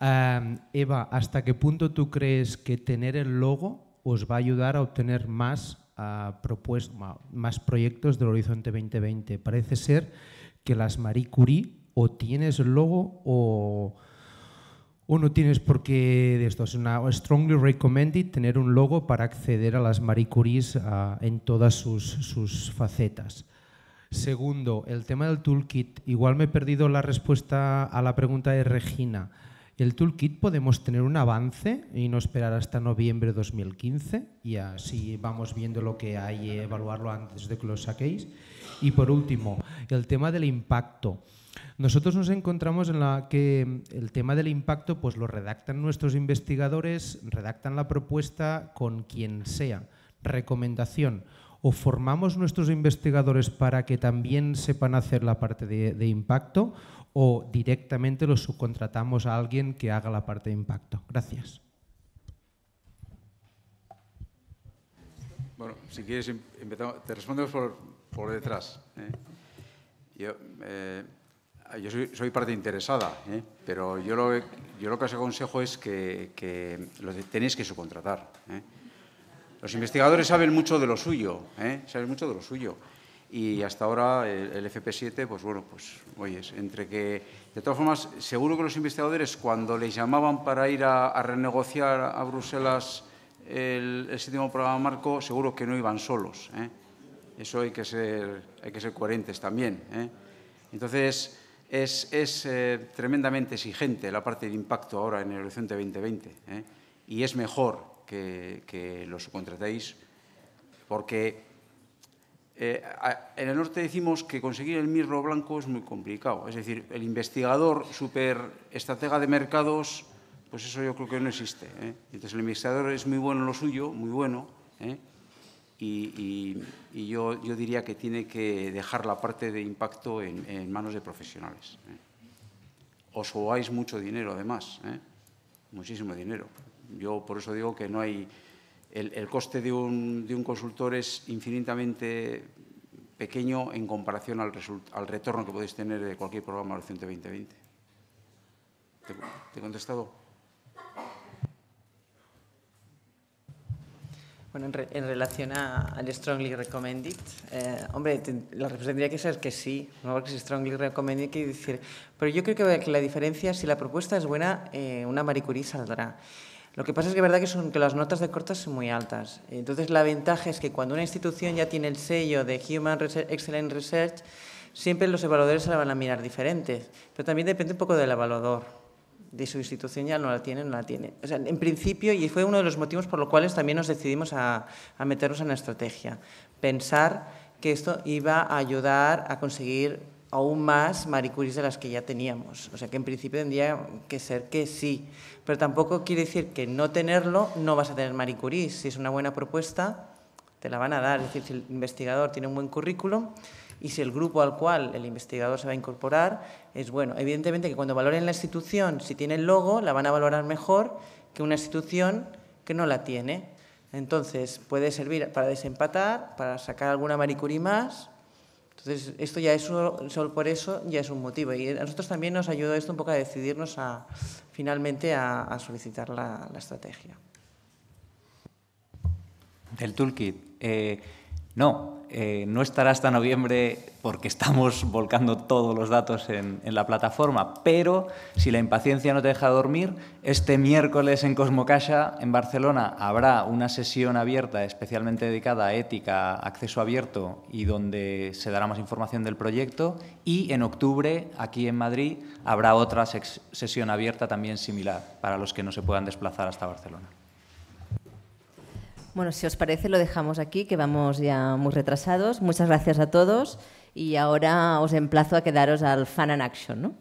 [SPEAKER 6] Eva, ¿hasta qué punto tú crees que tener el logo os va a ayudar a obtener más proyectos del Horizonte 2020? Parece ser que las Marie Curie o tienes el logo o no tienes por qué de esto. Es una strongly recommended tener un logo para acceder a las Marie Curies en todas sus facetas. Segundo, el tema del toolkit. Igual me he perdido la respuesta a la pregunta de Regina. ¿El toolkit podemos tener un avance y no esperar hasta noviembre de 2015? Y así vamos viendo lo que hay y evaluarlo antes de que lo saquéis. Y por último, el tema del impacto. Nosotros nos encontramos en que el tema del impacto pues lo redactan nuestros investigadores, redactan la propuesta con quien sea. Recomendación, o formamos nuestros investigadores para que también sepan hacer la parte de impacto, o directamente los subcontratamos a alguien que haga la parte de impacto. Gracias.
[SPEAKER 3] Bueno, si quieres, te respondemos por detrás. Yo soy parte interesada, pero yo lo que os aconsejo es que lo tenéis que subcontratar. Los investigadores saben mucho de lo suyo, y hasta ahora el FP7, pues bueno, pues oyes, entre que, de todas formas, seguro que los investigadores cuando les llamaban para ir a renegociar a Bruselas el 7º programa marco, seguro que no iban solos. Eso hay que ser coherentes también. Entonces, es tremendamente exigente la parte de impacto ahora en el Horizonte 2020, y es mejor que lo subcontratéis porque en el norte decimos que conseguir el mirlo blanco es muy complicado. Es decir, el investigador súper estratega de mercados, pues eso yo creo que no existe. Entonces el investigador es muy bueno en lo suyo, muy bueno, y yo diría que tiene que dejar la parte de impacto en manos de profesionales. Os jugáis mucho dinero, además, muchísimo dinero. Yo por eso digo que no hay... El coste de un consultor es infinitamente pequeño en comparación al retorno que podéis tener de cualquier programa Horizonte 2020. ¿Te he contestado?
[SPEAKER 2] Bueno, en relación al strongly recommended, hombre, la respuesta tendría que ser que sí, no porque si strongly recommended quiere decir, pero yo creo que la diferencia, si la propuesta es buena, una Marie Curie saldrá. Lo que pasa es que es verdad que las notas de cortas son muy altas. Entonces, la ventaja es que cuando una institución ya tiene el sello de Human Excellent Research, siempre los evaluadores se la van a mirar diferentes. Pero también depende un poco del evaluador. De su institución ya no la tiene, no la tiene. O sea, en principio, y fue uno de los motivos por los cuales también nos decidimos a meternos en la estrategia. Pensar que esto iba a ayudar a conseguir aún más Marie Curies de las que ya teníamos. O sea, que en principio tendría que ser que sí. Pero tampoco quiere decir que no tenerlo no vas a tener Marie Curies. Si es una buena propuesta, te la van a dar. Es decir, si el investigador tiene un buen currículum y si el grupo al cual el investigador se va a incorporar es bueno. Evidentemente que cuando valoren la institución, si tiene el logo, la van a valorar mejor que una institución que no la tiene. Entonces, puede servir para desempatar, para sacar alguna Marie Curie más. Entonces, esto ya es solo por eso ya es un motivo. Y a nosotros también nos ayudó esto un poco a decidirnos finalmente a solicitar la estrategia.
[SPEAKER 4] Del toolkit. No estará hasta noviembre porque estamos volcando todos los datos en la plataforma, pero si la impaciencia no te deja dormir, este miércoles en Cosmocaixa, en Barcelona, habrá una sesión abierta especialmente dedicada a ética, acceso abierto y donde se dará más información del proyecto, y en octubre, aquí en Madrid, habrá otra sesión abierta también similar para los que no se puedan desplazar hasta Barcelona.
[SPEAKER 1] Bueno, si os parece, lo dejamos aquí, que vamos ya muy retrasados. Muchas gracias a todos y ahora os emplazo a quedaros al Fun and Action, ¿no?